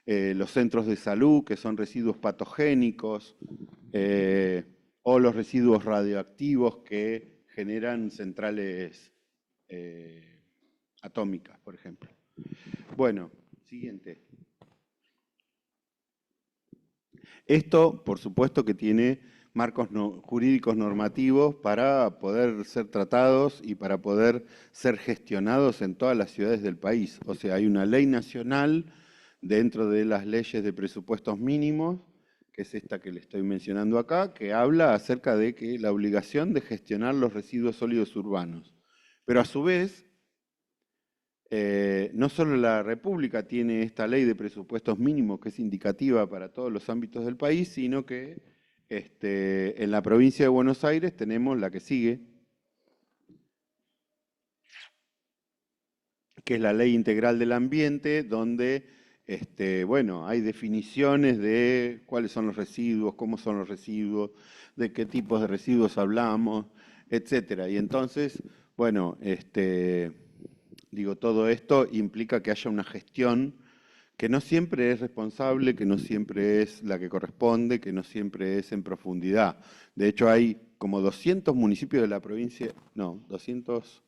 S2: los centros de salud, que son residuos patogénicos, o los residuos radioactivos que generan centrales atómicas, por ejemplo. Bueno, siguiente. Esto, por supuesto, que tiene marcos jurídicos normativos para poder ser tratados y para poder ser gestionados en todas las ciudades del país. O sea, hay una ley nacional dentro de las leyes de presupuestos mínimos, que es esta que le estoy mencionando acá, que habla acerca de que la obligación de gestionar los residuos sólidos urbanos. Pero a su vez, no solo la República tiene esta ley de presupuestos mínimos que es indicativa para todos los ámbitos del país, sino que en la provincia de Buenos Aires tenemos la que sigue, que es la Ley Integral del Ambiente, donde bueno, hay definiciones de cuáles son los residuos, cómo son los residuos, de qué tipos de residuos hablamos, etcétera. Y entonces, bueno, digo, todo esto implica que haya una gestión que no siempre es responsable, que no siempre es la que corresponde, que no siempre es en profundidad. De hecho, hay como 200 municipios de la provincia, no, 200,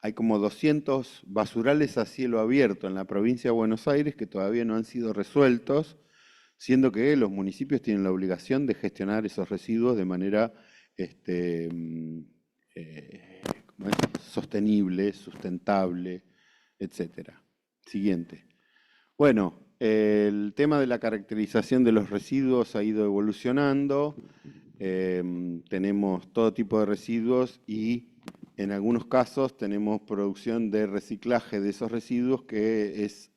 S2: hay como 200 basurales a cielo abierto en la provincia de Buenos Aires que todavía no han sido resueltos, siendo que los municipios tienen la obligación de gestionar esos residuos de manera sostenible, sustentable, etcétera. Siguiente. Bueno, el tema de la caracterización de los residuos ha ido evolucionando. Tenemos todo tipo de residuos y en algunos casos tenemos producción de reciclaje de esos residuos que es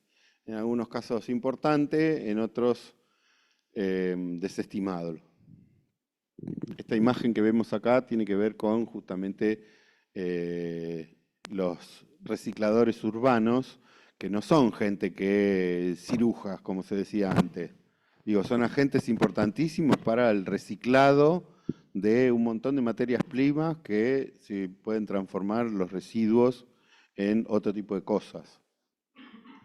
S2: en algunos casos importante, en otros desestimado. Esta imagen que vemos acá tiene que ver con justamente los recicladores urbanos, que no son gente que cirujas, como se decía antes. Digo, son agentes importantísimos para el reciclado de un montón de materias primas que se pueden transformar los residuos en otro tipo de cosas.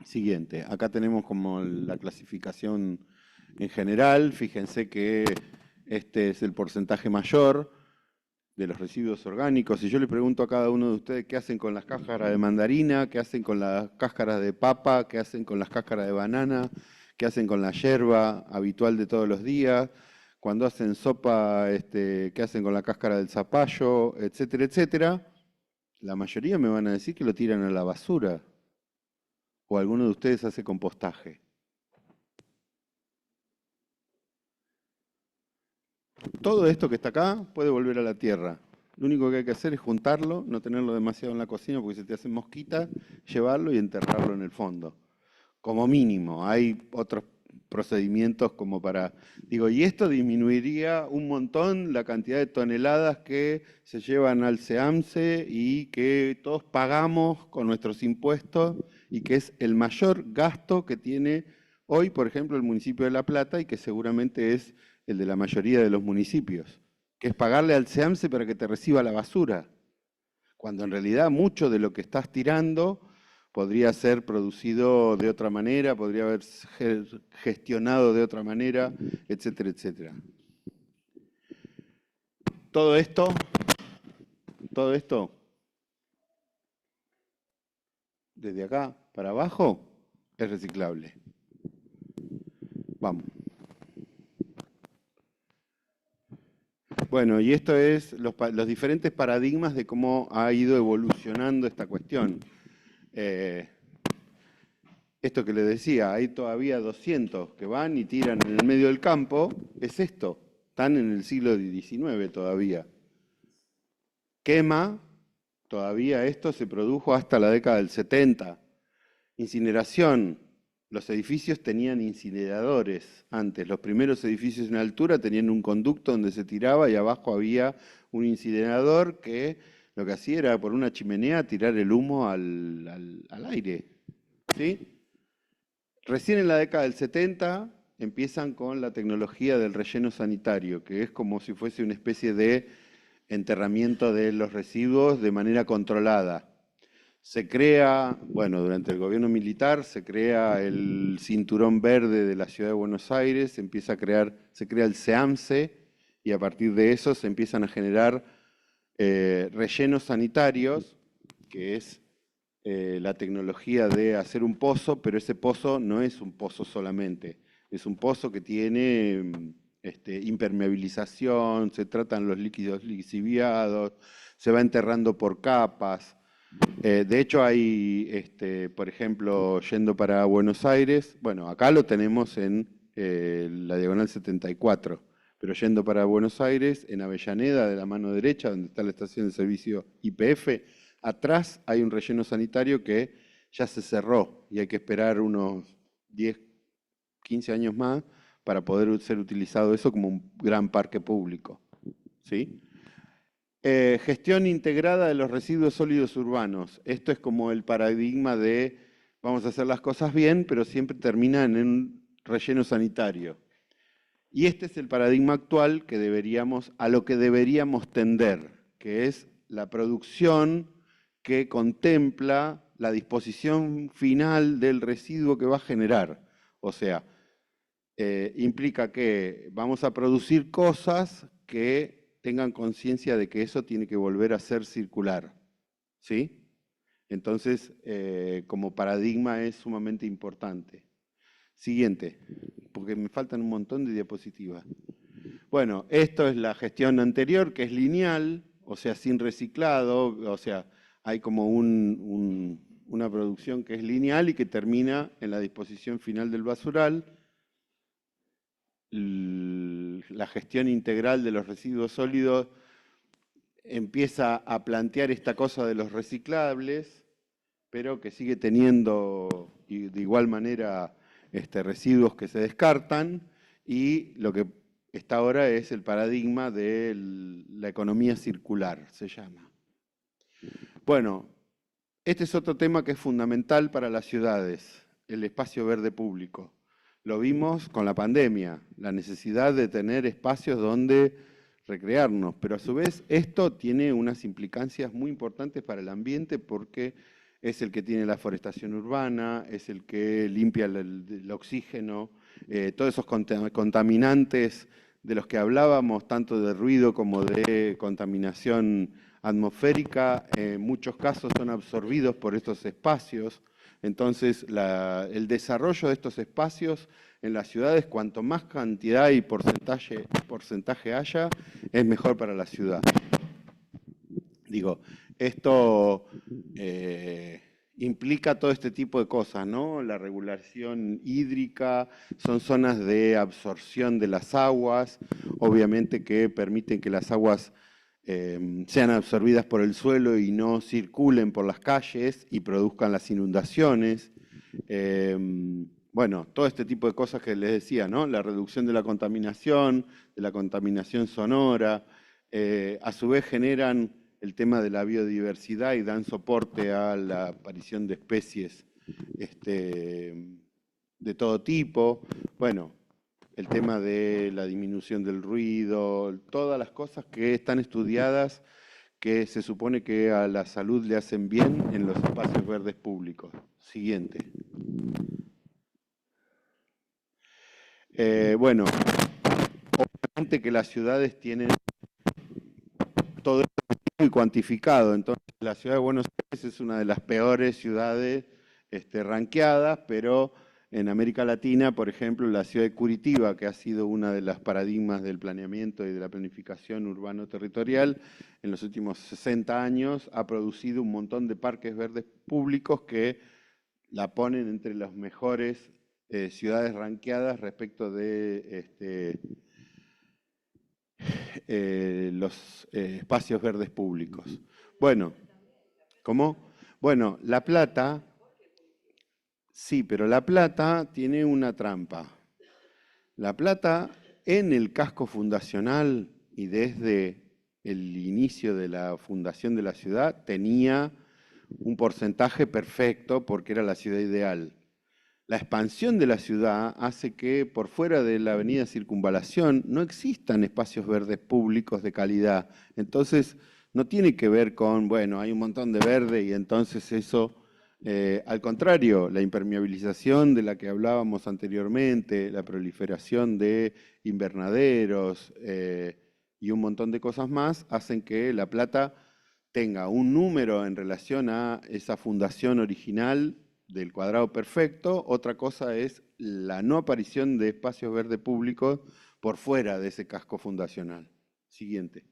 S2: Siguiente, acá tenemos como la clasificación en general. Fíjense que este es el porcentaje mayor de los residuos orgánicos. Si yo le pregunto a cada uno de ustedes qué hacen con las cáscaras de mandarina, qué hacen con las cáscaras de papa, qué hacen con las cáscaras de banana, qué hacen con la yerba habitual de todos los días, cuando hacen sopa, qué hacen con la cáscara del zapallo, etcétera, etcétera, la mayoría me van a decir que lo tiran a la basura. ¿O alguno de ustedes hace compostaje? Todo esto que está acá puede volver a la tierra. Lo único que hay que hacer es juntarlo, no tenerlo demasiado en la cocina porque se te hacen mosquitas, llevarlo y enterrarlo en el fondo. Como mínimo, hay otros procedimientos como para... Digo, y esto disminuiría un montón la cantidad de toneladas que se llevan al SEAMSE y que todos pagamos con nuestros impuestos y que es el mayor gasto que tiene hoy, por ejemplo, el municipio de La Plata y que seguramente es el de la mayoría de los municipios, que es pagarle al SEAMSE para que te reciba la basura, cuando en realidad mucho de lo que estás tirando podría ser producido de otra manera, podría haber gestionado de otra manera, etcétera, etcétera. Todo esto desde acá para abajo, es reciclable. Vamos. Bueno, y esto es los diferentes paradigmas de cómo ha ido evolucionando esta cuestión. Esto que les decía, hay todavía 200 que van y tiran en el medio del campo, es esto, están en el siglo XIX todavía. Quema, todavía esto se produjo hasta la década del 70. Incineración, los edificios tenían incineradores antes. Los primeros edificios en altura tenían un conducto donde se tiraba y abajo había un incinerador que lo que hacía era por una chimenea tirar el humo al aire. ¿Sí? Recién en la década del 70 empiezan con la tecnología del relleno sanitario, que es como si fuese una especie de enterramiento de los residuos de manera controlada. Se crea, bueno, durante el gobierno militar se crea el Cinturón Verde de la Ciudad de Buenos Aires, se crea el SEAMSE y a partir de eso se empiezan a generar rellenos sanitarios, que es la tecnología de hacer un pozo, pero ese pozo no es un pozo solamente, es un pozo que tiene impermeabilización, se tratan los líquidos lixiviados, se va enterrando por capas. De hecho hay, por ejemplo, yendo para Buenos Aires, bueno, acá lo tenemos en la Diagonal 74, pero yendo para Buenos Aires, en Avellaneda, de la mano derecha, donde está la estación de servicio YPF, atrás hay un relleno sanitario que ya se cerró y hay que esperar unos 10, 15 años más para poder ser utilizado eso como un gran parque público. ¿Sí? Gestión integrada de los residuos sólidos urbanos. Esto es como el paradigma de vamos a hacer las cosas bien, pero siempre terminan en un relleno sanitario. Y este es el paradigma actual a lo que deberíamos tender, que es la producción que contempla la disposición final del residuo que va a generar. O sea, implica que vamos a producir cosas que tengan conciencia de que eso tiene que volver a ser circular. ¿Sí? Entonces, como paradigma es sumamente importante. Siguiente, porque me faltan un montón de diapositivas. Bueno, esto es la gestión anterior, que es lineal, o sea, sin reciclado, o sea, hay como una producción que es lineal y que termina en la disposición final del basural. La gestión integral de los residuos sólidos empieza a plantear esta cosa de los reciclables, pero que sigue teniendo de igual manera residuos que se descartan, y lo que está ahora es el paradigma de la economía circular, se llama. Bueno, este es otro tema que es fundamental para las ciudades, el espacio verde público. Lo vimos con la pandemia, la necesidad de tener espacios donde recrearnos, pero a su vez esto tiene unas implicancias muy importantes para el ambiente porque es el que tiene la forestación urbana, es el que limpia el oxígeno, todos esos contaminantes de los que hablábamos, tanto de ruido como de contaminación atmosférica, en muchos casos son absorbidos por estos espacios. Entonces, el desarrollo de estos espacios en las ciudades, cuanto más cantidad y porcentaje haya, es mejor para la ciudad. Digo, esto implica todo este tipo de cosas, ¿no? La regulación hídrica, son zonas de absorción de las aguas, obviamente que permiten que las aguas sean absorbidas por el suelo y no circulen por las calles y produzcan las inundaciones. Bueno, todo este tipo de cosas que les decía, ¿no? La reducción de la contaminación sonora, a su vez generan el tema de la biodiversidad y dan soporte a la aparición de especies de todo tipo. Bueno, el tema de la disminución del ruido, todas las cosas que están estudiadas que se supone que a la salud le hacen bien en los espacios verdes públicos. Siguiente. Bueno, obviamente que las ciudades tienen todo esto y cuantificado. Entonces, la ciudad de Buenos Aires es una de las peores ciudades ranqueadas, pero en América Latina, por ejemplo, la ciudad de Curitiba, que ha sido una de las paradigmas del planeamiento y de la planificación urbano-territorial, en los últimos 60 años ha producido un montón de parques verdes públicos que la ponen entre las mejores ciudades ranqueadas respecto de los espacios verdes públicos. Bueno, ¿cómo? Bueno, La Plata, sí, pero La Plata tiene una trampa. La Plata, en el casco fundacional y desde el inicio de la fundación de la ciudad, tenía un porcentaje perfecto porque era la ciudad ideal. La expansión de la ciudad hace que por fuera de la avenida Circunvalación no existan espacios verdes públicos de calidad. Entonces, no tiene que ver con, bueno, hay un montón de verde y entonces eso, al contrario, la impermeabilización de la que hablábamos anteriormente, la proliferación de invernaderos y un montón de cosas más, hacen que La Plata tenga un número en relación a esa fundación original del cuadrado perfecto. Otra cosa es la no aparición de espacios verdes públicos por fuera de ese casco fundacional. Siguiente.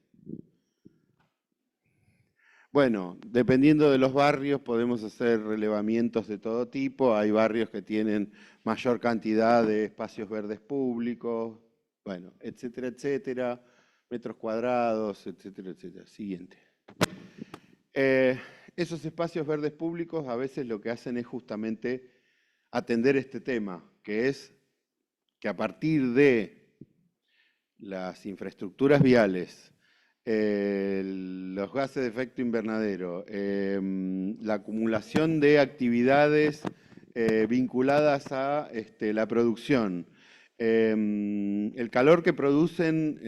S2: Bueno, dependiendo de los barrios podemos hacer relevamientos de todo tipo. Hay barrios que tienen mayor cantidad de espacios verdes públicos, bueno, etcétera, etcétera, metros cuadrados, etcétera, etcétera. Siguiente. Esos espacios verdes públicos a veces lo que hacen es justamente atender este tema, que es que a partir de las infraestructuras viales, los gases de efecto invernadero, la acumulación de actividades vinculadas a la producción, el calor que producen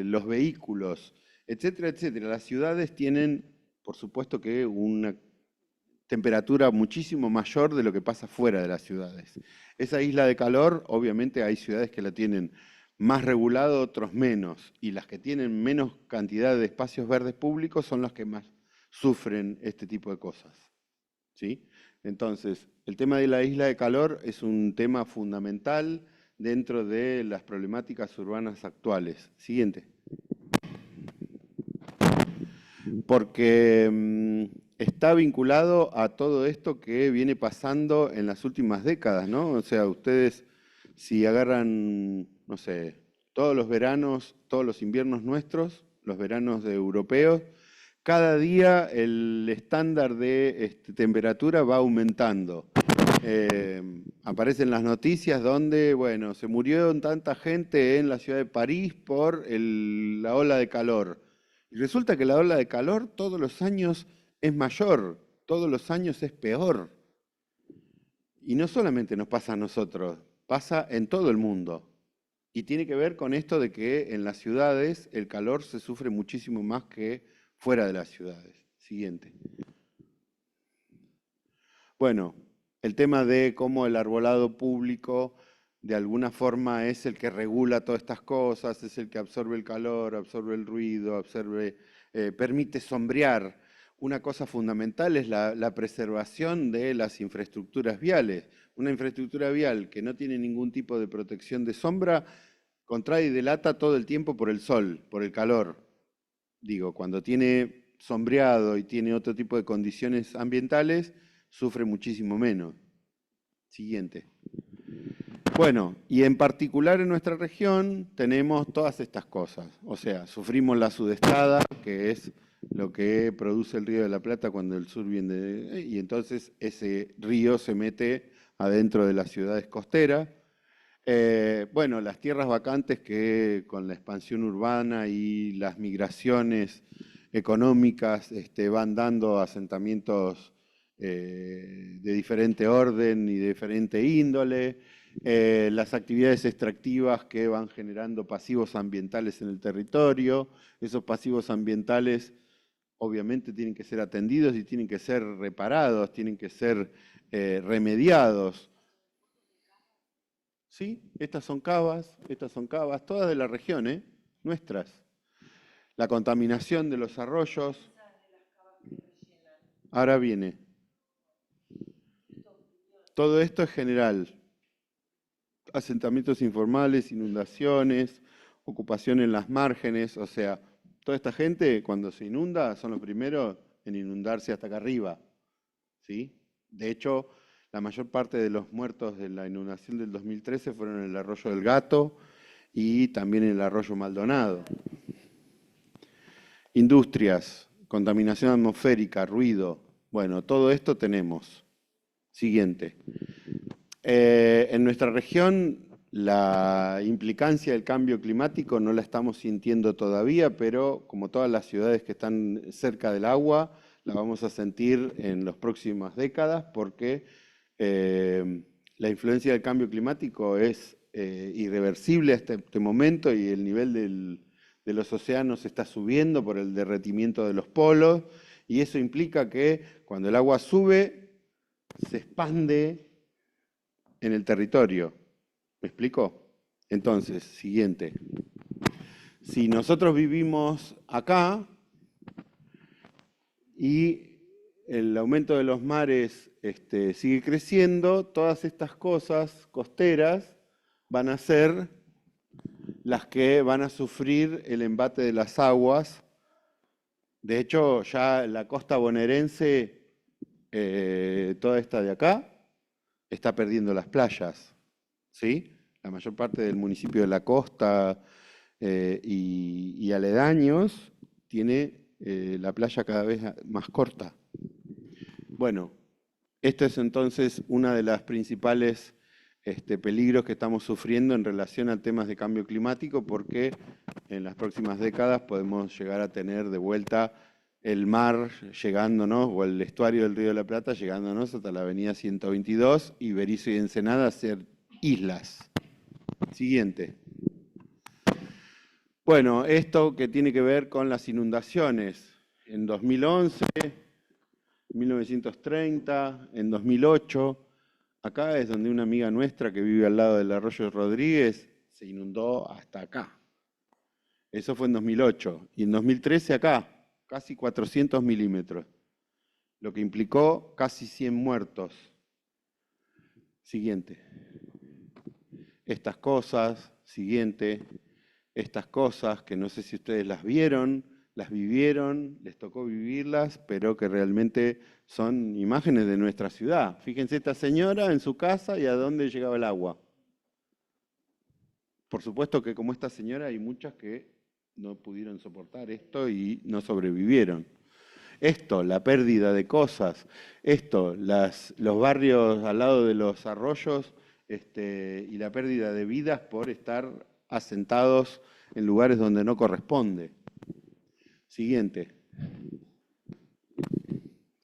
S2: los vehículos, etcétera, etcétera. Las ciudades tienen, por supuesto, que una temperatura muchísimo mayor de lo que pasa fuera de las ciudades. Esa isla de calor, obviamente hay ciudades que la tienen más regulado, otros menos, y las que tienen menos cantidad de espacios verdes públicos son las que más sufren este tipo de cosas. ¿Sí? Entonces, el tema de la isla de calor es un tema fundamental dentro de las problemáticas urbanas actuales. Siguiente. Porque está vinculado a todo esto que viene pasando en las últimas décadas, ¿no? O sea, ustedes si agarran, no sé, todos los veranos, todos los inviernos nuestros, los veranos europeos, cada día el estándar de temperatura va aumentando. Aparecen las noticias donde, bueno, se murió tanta gente en la ciudad de París por la ola de calor. Y resulta que la ola de calor todos los años es mayor, todos los años es peor. Y no solamente nos pasa a nosotros, pasa en todo el mundo. Y tiene que ver con esto de que en las ciudades el calor se sufre muchísimo más que fuera de las ciudades. Siguiente. Bueno, el tema de cómo el arbolado público de alguna forma es el que regula todas estas cosas, es el que absorbe el calor, absorbe el ruido, permite sombrear. Una cosa fundamental es la preservación de las infraestructuras viales. Una infraestructura vial que no tiene ningún tipo de protección de sombra contrae y delata todo el tiempo por el sol, por el calor. Digo, cuando tiene sombreado y tiene otro tipo de condiciones ambientales, sufre muchísimo menos. Siguiente. Bueno, y en particular en nuestra región tenemos todas estas cosas. O sea, sufrimos la sudestada, que es lo que produce el Río de la Plata cuando el sur viene y entonces ese río se mete adentro de las ciudades costeras. Bueno, las tierras vacantes que con la expansión urbana y las migraciones económicas van dando asentamientos de diferente orden y de diferente índole, las actividades extractivas que van generando pasivos ambientales en el territorio. Esos pasivos ambientales obviamente tienen que ser atendidos y tienen que ser reparados, tienen que ser remediados. ¿Sí? Estas son cavas, todas de la región, nuestras. La contaminación de los arroyos, ahora viene. Todo esto es general. Asentamientos informales, inundaciones, ocupación en las márgenes, o sea, toda esta gente cuando se inunda son los primeros en inundarse hasta acá arriba, ¿sí? De hecho, la mayor parte de los muertos de la inundación del 2013 fueron en el Arroyo del Gato y también en el Arroyo Maldonado. Industrias, contaminación atmosférica, ruido, bueno, todo esto tenemos. Siguiente. En nuestra región la implicancia del cambio climático no la estamos sintiendo todavía, pero como todas las ciudades que están cerca del agua, la vamos a sentir en las próximas décadas porque la influencia del cambio climático es irreversible hasta este momento y el nivel de los océanos está subiendo por el derretimiento de los polos y eso implica que cuando el agua sube se expande en el territorio. ¿Me explico? Entonces, siguiente. Si nosotros vivimos acá y el aumento de los mares sigue creciendo, todas estas cosas costeras van a ser las que van a sufrir el embate de las aguas. De hecho, ya la costa bonaerense, toda esta de acá, está perdiendo las playas, ¿sí? La mayor parte del municipio de la costa y aledaños tiene la playa cada vez más corta. Bueno, esto es entonces una de las principales peligros que estamos sufriendo en relación a temas de cambio climático porque en las próximas décadas podemos llegar a tener de vuelta el mar llegándonos, o el estuario del Río de la Plata llegándonos hasta la avenida 122 y Berisso y Ensenada a ser islas. Siguiente. Bueno, esto que tiene que ver con las inundaciones. En 2011, 1930, en 2008, acá es donde una amiga nuestra que vive al lado del Arroyo Rodríguez se inundó hasta acá. Eso fue en 2008. Y en 2013 acá, casi 400 milímetros, lo que implicó casi 100 muertos. Siguiente. Estas cosas, siguiente, estas cosas que no sé si ustedes las vieron, las vivieron, les tocó vivirlas, pero que realmente son imágenes de nuestra ciudad. Fíjense esta señora en su casa y a dónde llegaba el agua. Por supuesto que como esta señora hay muchas que no pudieron soportar esto y no sobrevivieron. Esto, la pérdida de cosas, esto, los barrios al lado de los arroyos y la pérdida de vidas por estar asentados en lugares donde no corresponde. Siguiente.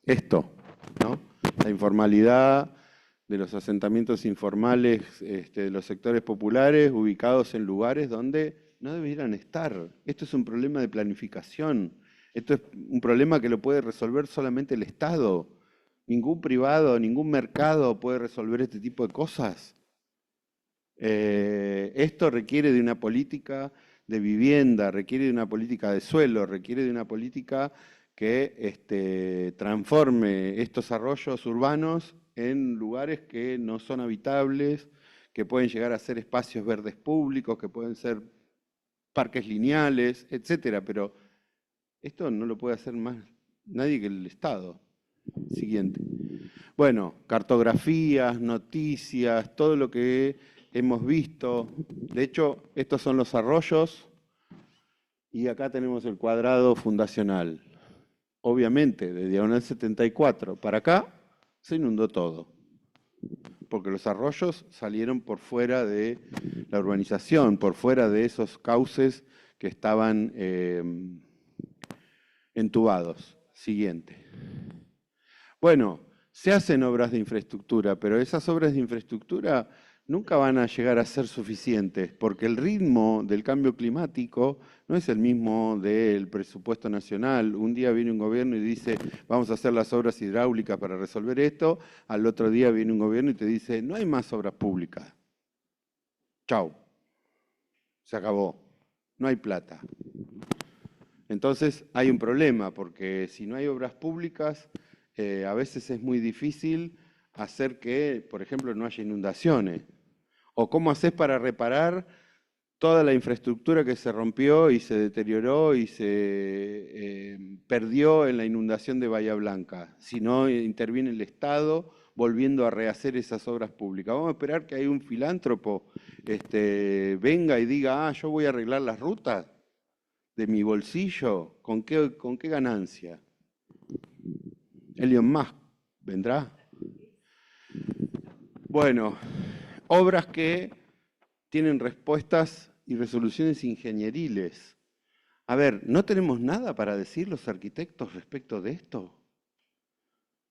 S2: Esto, ¿no? La informalidad de los asentamientos informales de los sectores populares ubicados en lugares donde no deberían estar. Esto es un problema de planificación. Esto es un problema que lo puede resolver solamente el Estado. Ningún privado, ningún mercado puede resolver este tipo de cosas. Esto requiere de una política de vivienda, requiere de una política de suelo, requiere de una política que transforme estos arroyos urbanos en lugares que no son habitables, que pueden llegar a ser espacios verdes públicos, que pueden ser parques lineales, etcétera, pero esto no lo puede hacer más nadie que el Estado. Siguiente. Bueno, cartografías, noticias, todo lo que hemos visto. De hecho, estos son los arroyos y acá tenemos el cuadrado fundacional. Obviamente, de Diagonal 74 para acá se inundó todo, porque los arroyos salieron por fuera de la urbanización, por fuera de esos cauces que estaban entubados. Siguiente. Bueno, se hacen obras de infraestructura, pero esas obras de infraestructura nunca van a llegar a ser suficientes, porque el ritmo del cambio climático no es el mismo del presupuesto nacional. Un día viene un gobierno y dice, vamos a hacer las obras hidráulicas para resolver esto, al otro día viene un gobierno y te dice, no hay más obras públicas. Chau, se acabó, no hay plata. Entonces hay un problema, porque si no hay obras públicas, a veces es muy difícil hacer que, por ejemplo, no haya inundaciones. O cómo haces para reparar toda la infraestructura que se rompió y se deterioró y se perdió en la inundación de Bahía Blanca. Si no interviene el Estado volviendo a rehacer esas obras públicas. Vamos a esperar que hay un filántropo venga y diga, yo voy a arreglar las rutas de mi bolsillo. ¿Con qué ganancia? Elon Musk vendrá. Bueno, obras que tienen respuestas y resoluciones ingenieriles. A ver, ¿no tenemos nada para decir los arquitectos respecto de esto?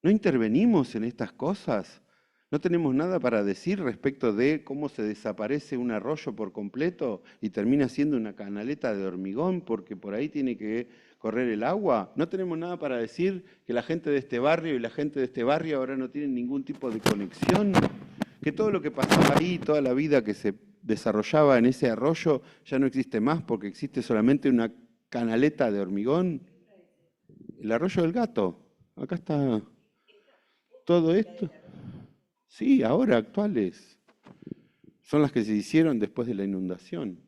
S2: ¿No intervenimos en estas cosas? ¿No tenemos nada para decir respecto de cómo se desaparece un arroyo por completo y termina siendo una canaleta de hormigón porque por ahí tiene que correr el agua? ¿No tenemos nada para decir que la gente de este barrio y la gente de este barrio ahora no tienen ningún tipo de conexión? Que todo lo que pasaba ahí, toda la vida que se desarrollaba en ese arroyo ya no existe más porque existe solamente una canaleta de hormigón. El arroyo del Gato. Acá está todo esto. Sí, ahora actuales. Son las que se hicieron después de la inundación.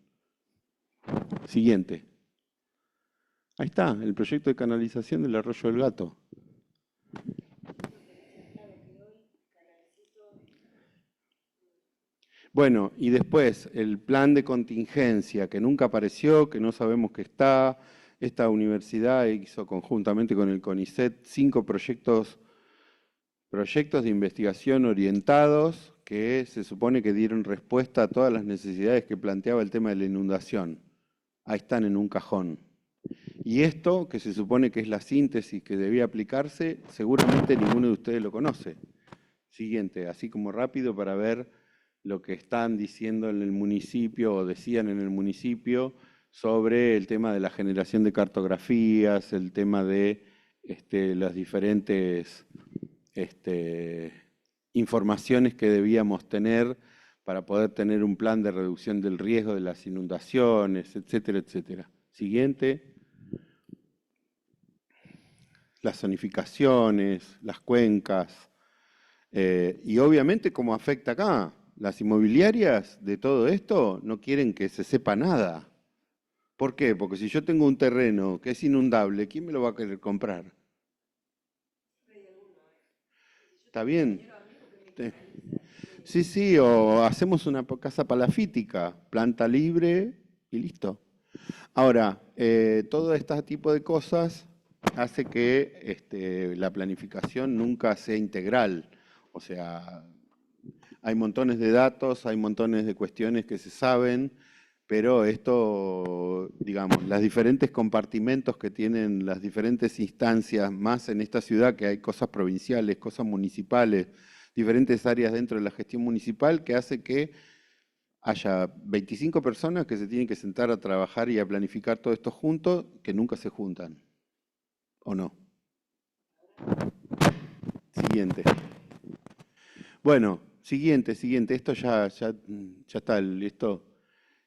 S2: Siguiente. Ahí está, el proyecto de canalización del arroyo del Gato. Bueno, y después el plan de contingencia que nunca apareció, que no sabemos que está. Esta universidad hizo conjuntamente con el CONICET 5 proyectos de investigación orientados que se supone que dieron respuesta a todas las necesidades que planteaba el tema de la inundación. Ahí están en un cajón. Y esto, que se supone que es la síntesis que debía aplicarse, seguramente ninguno de ustedes lo conoce. Siguiente, así como rápido para ver lo que están diciendo en el municipio o decían en el municipio sobre el tema de la generación de cartografías, el tema de las diferentes informaciones que debíamos tener para poder tener un plan de reducción del riesgo de las inundaciones, etcétera, etcétera. Siguiente. Las zonificaciones, las cuencas, y obviamente cómo afecta acá. Las inmobiliarias de todo esto no quieren que se sepa nada. ¿Por qué? Porque si yo tengo un terreno que es inundable, ¿quién me lo va a querer comprar? ¿Está bien? Sí, o hacemos una casa palafítica, planta libre y listo. Ahora, todo este tipo de cosas hace que la planificación nunca sea integral. O sea, hay montones de datos, hay montones de cuestiones que se saben, pero esto, digamos, los diferentes compartimentos que tienen las diferentes instancias, más en esta ciudad que hay cosas provinciales, cosas municipales, diferentes áreas dentro de la gestión municipal, que hace que haya 25 personas que se tienen que sentar a trabajar y a planificar todo esto juntos, que nunca se juntan. ¿O no? Siguiente. Bueno, siguiente. Esto ya está listo.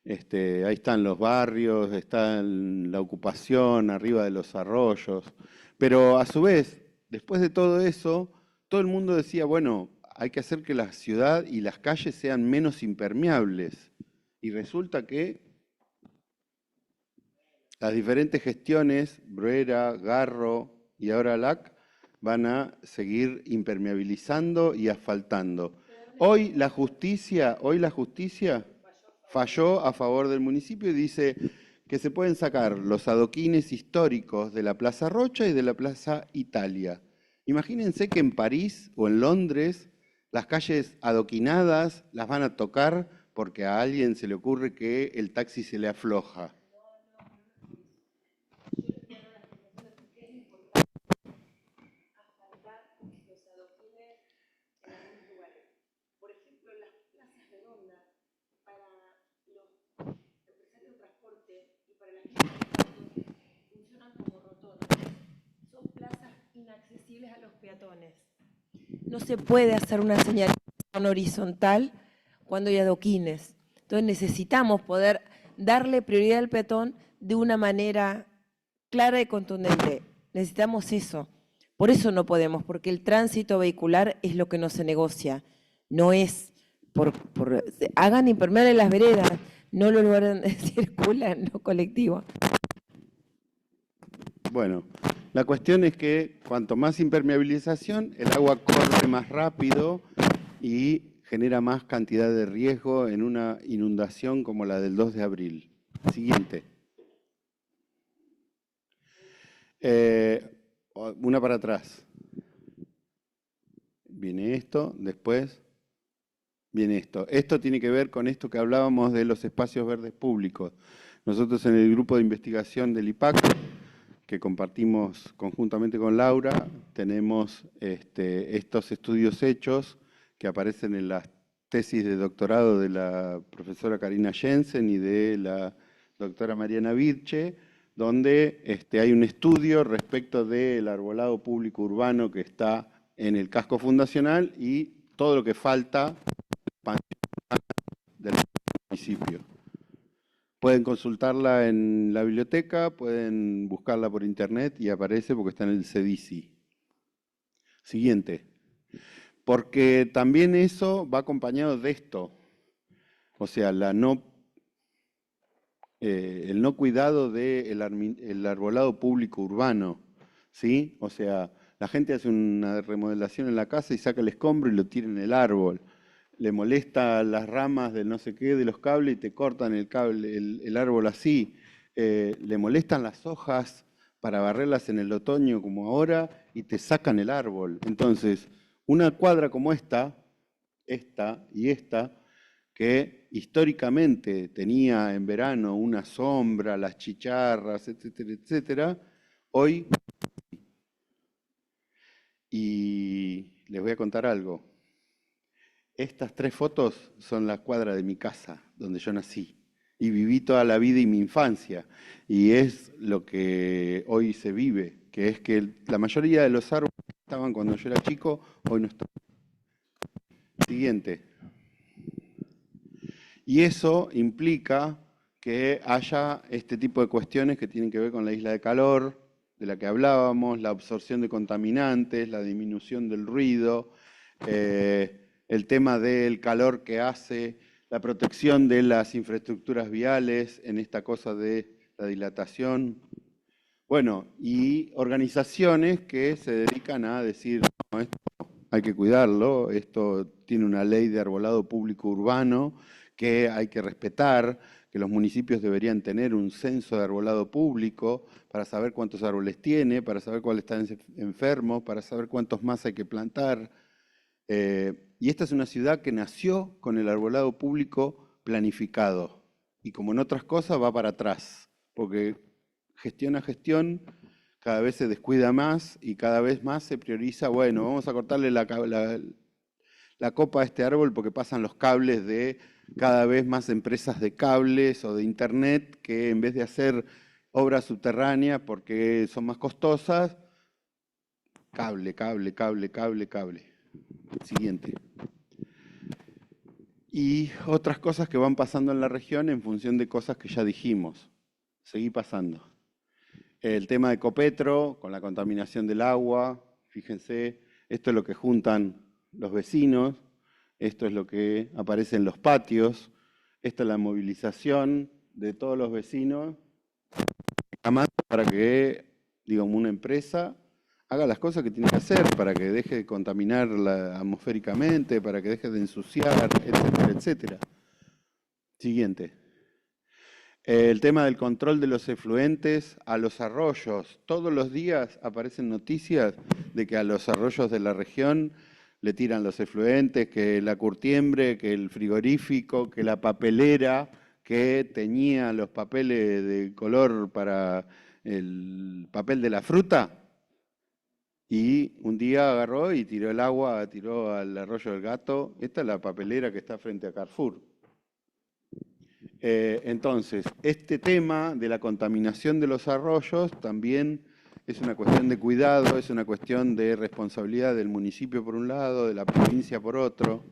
S2: Ahí están los barrios, está la ocupación arriba de los arroyos. Pero a su vez, después de todo eso, todo el mundo decía, bueno, hay que hacer que la ciudad y las calles sean menos impermeables. Y resulta que las diferentes gestiones, Bruera, Garro y ahora LAC, van a seguir impermeabilizando y asfaltando. Hoy la justicia falló a favor del municipio y dice que se pueden sacar los adoquines históricos de la Plaza Rocha y de la Plaza Italia. Imagínense que en París o en Londres las calles adoquinadas las van a tocar porque a alguien se le ocurre que el taxi se le afloja.
S1: Inaccesibles a los peatones. No se puede hacer una señalización horizontal cuando hay adoquines. Entonces necesitamos poder darle prioridad al peatón de una manera clara y contundente. Necesitamos eso, Por eso no podemos, porque el tránsito vehicular es lo que no se negocia, no es hagan impermeables las veredas, no los lugares donde circulan, no colectivos.
S2: Bueno, la cuestión es que cuanto más impermeabilización, el agua corre más rápido y genera más cantidad de riesgo en una inundación como la del 2 de abril. Siguiente. Una para atrás. Viene esto, después viene esto. Esto tiene que ver con esto que hablábamos de los espacios verdes públicos. Nosotros en el grupo de investigación del IPAC, que compartimos conjuntamente con Laura, tenemos estos estudios hechos que aparecen en las tesis de doctorado de la profesora Karina Jensen y de la doctora Mariana Virche, donde hay un estudio respecto del arbolado público urbano que está en el casco fundacional y todo lo que falta del municipio. Pueden consultarla en la biblioteca, pueden buscarla por internet y aparece porque está en el CEDICI. Siguiente. Porque también eso va acompañado de esto. O sea, el no cuidado del arbolado público urbano. ¿Sí? O sea, la gente hace una remodelación en la casa y saca el escombro y lo tira en el árbol. Le molesta las ramas de no sé qué, de los cables y te cortan el árbol así. Le molestan las hojas para barrerlas en el otoño como ahora y te sacan el árbol. Entonces, una cuadra como esta y esta, que históricamente tenía en verano una sombra, las chicharras, etcétera, etcétera, hoy, y les voy a contar algo. Estas 3 fotos son la cuadra de mi casa, donde yo nací. Y viví toda la vida y mi infancia. Y es lo que hoy se vive, que es que la mayoría de los árboles que estaban cuando yo era chico, hoy no están. Siguiente. Y eso implica que haya este tipo de cuestiones que tienen que ver con la isla de calor, de la que hablábamos, la absorción de contaminantes, la disminución del ruido, el tema del calor que hace, la protección de las infraestructuras viales en esta cosa de la dilatación. Bueno, y organizaciones que se dedican a decir, no, esto hay que cuidarlo, esto tiene una ley de arbolado público urbano que hay que respetar, que los municipios deberían tener un censo de arbolado público para saber cuántos árboles tiene, para saber cuáles están enfermos, para saber cuántos más hay que plantar. Y esta es una ciudad que nació con el arbolado público planificado y como en otras cosas va para atrás, porque gestión a gestión cada vez se descuida más y cada vez más se prioriza, bueno, vamos a cortarle la copa a este árbol porque pasan los cables de cada vez más empresas de cables o de internet que en vez de hacer obras subterráneas porque son más costosas, cable, cable, cable, cable, cable. Siguiente. Y otras cosas que van pasando en la región en función de cosas que ya dijimos. Seguí pasando. El tema de Copetro, con la contaminación del agua, fíjense, esto es lo que juntan los vecinos, esto es lo que aparece en los patios, esta es la movilización de todos los vecinos para que, digamos, una empresa haga las cosas que tiene que hacer para que deje de contaminar atmosféricamente, para que deje de ensuciar, etcétera, etcétera. Siguiente. El tema del control de los efluentes a los arroyos. Todos los días aparecen noticias de que a los arroyos de la región le tiran los efluentes, que la curtiembre, que el frigorífico, que la papelera que teñía los papeles de color para el papel de la fruta. Y un día agarró y tiró el agua, tiró al arroyo del Gato. Esta es la papelera que está frente a Carrefour. Entonces, este tema de la contaminación de los arroyos también es una cuestión de cuidado, es una cuestión de responsabilidad del municipio por un lado, de la provincia por otro.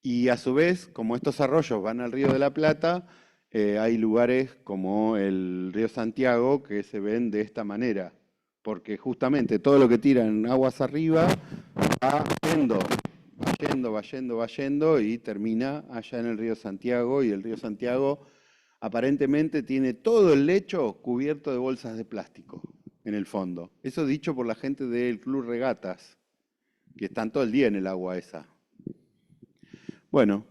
S2: Y a su vez, como estos arroyos van al Río de la Plata, hay lugares como el río Santiago que se ven de esta manera, porque justamente todo lo que tiran aguas arriba va va yendo y termina allá en el río Santiago, y el río Santiago aparentemente tiene todo el lecho cubierto de bolsas de plástico en el fondo. Eso dicho por la gente del Club Regatas, que están todo el día en el agua esa. Bueno,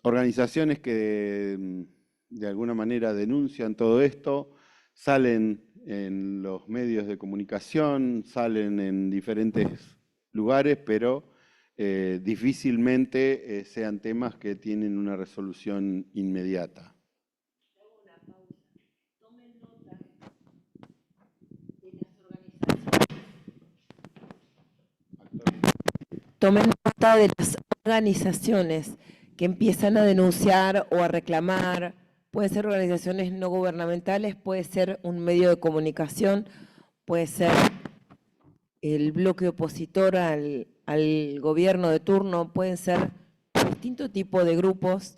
S2: organizaciones que de alguna manera denuncian todo esto, salen en los medios de comunicación, salen en diferentes lugares, pero difícilmente sean temas que tienen una resolución inmediata.
S1: Tomen nota de las organizaciones que empiezan a denunciar o a reclamar. Pueden ser organizaciones no gubernamentales, puede ser un medio de comunicación, puede ser el bloque opositor al gobierno de turno, pueden ser distintos tipos de grupos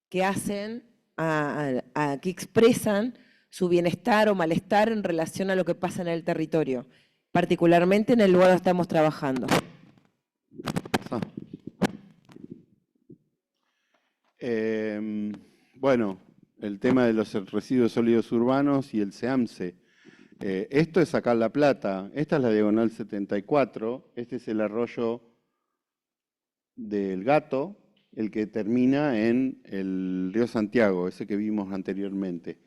S1: que hacen, que expresan su bienestar o malestar en relación a lo que pasa en el territorio, particularmente en el lugar donde estamos trabajando.
S2: Bueno, el tema de los residuos sólidos urbanos y el SEAMSE. Esto es acá en La Plata, esta es la diagonal 74, este es el arroyo del Gato, el que termina en el río Santiago, ese que vimos anteriormente.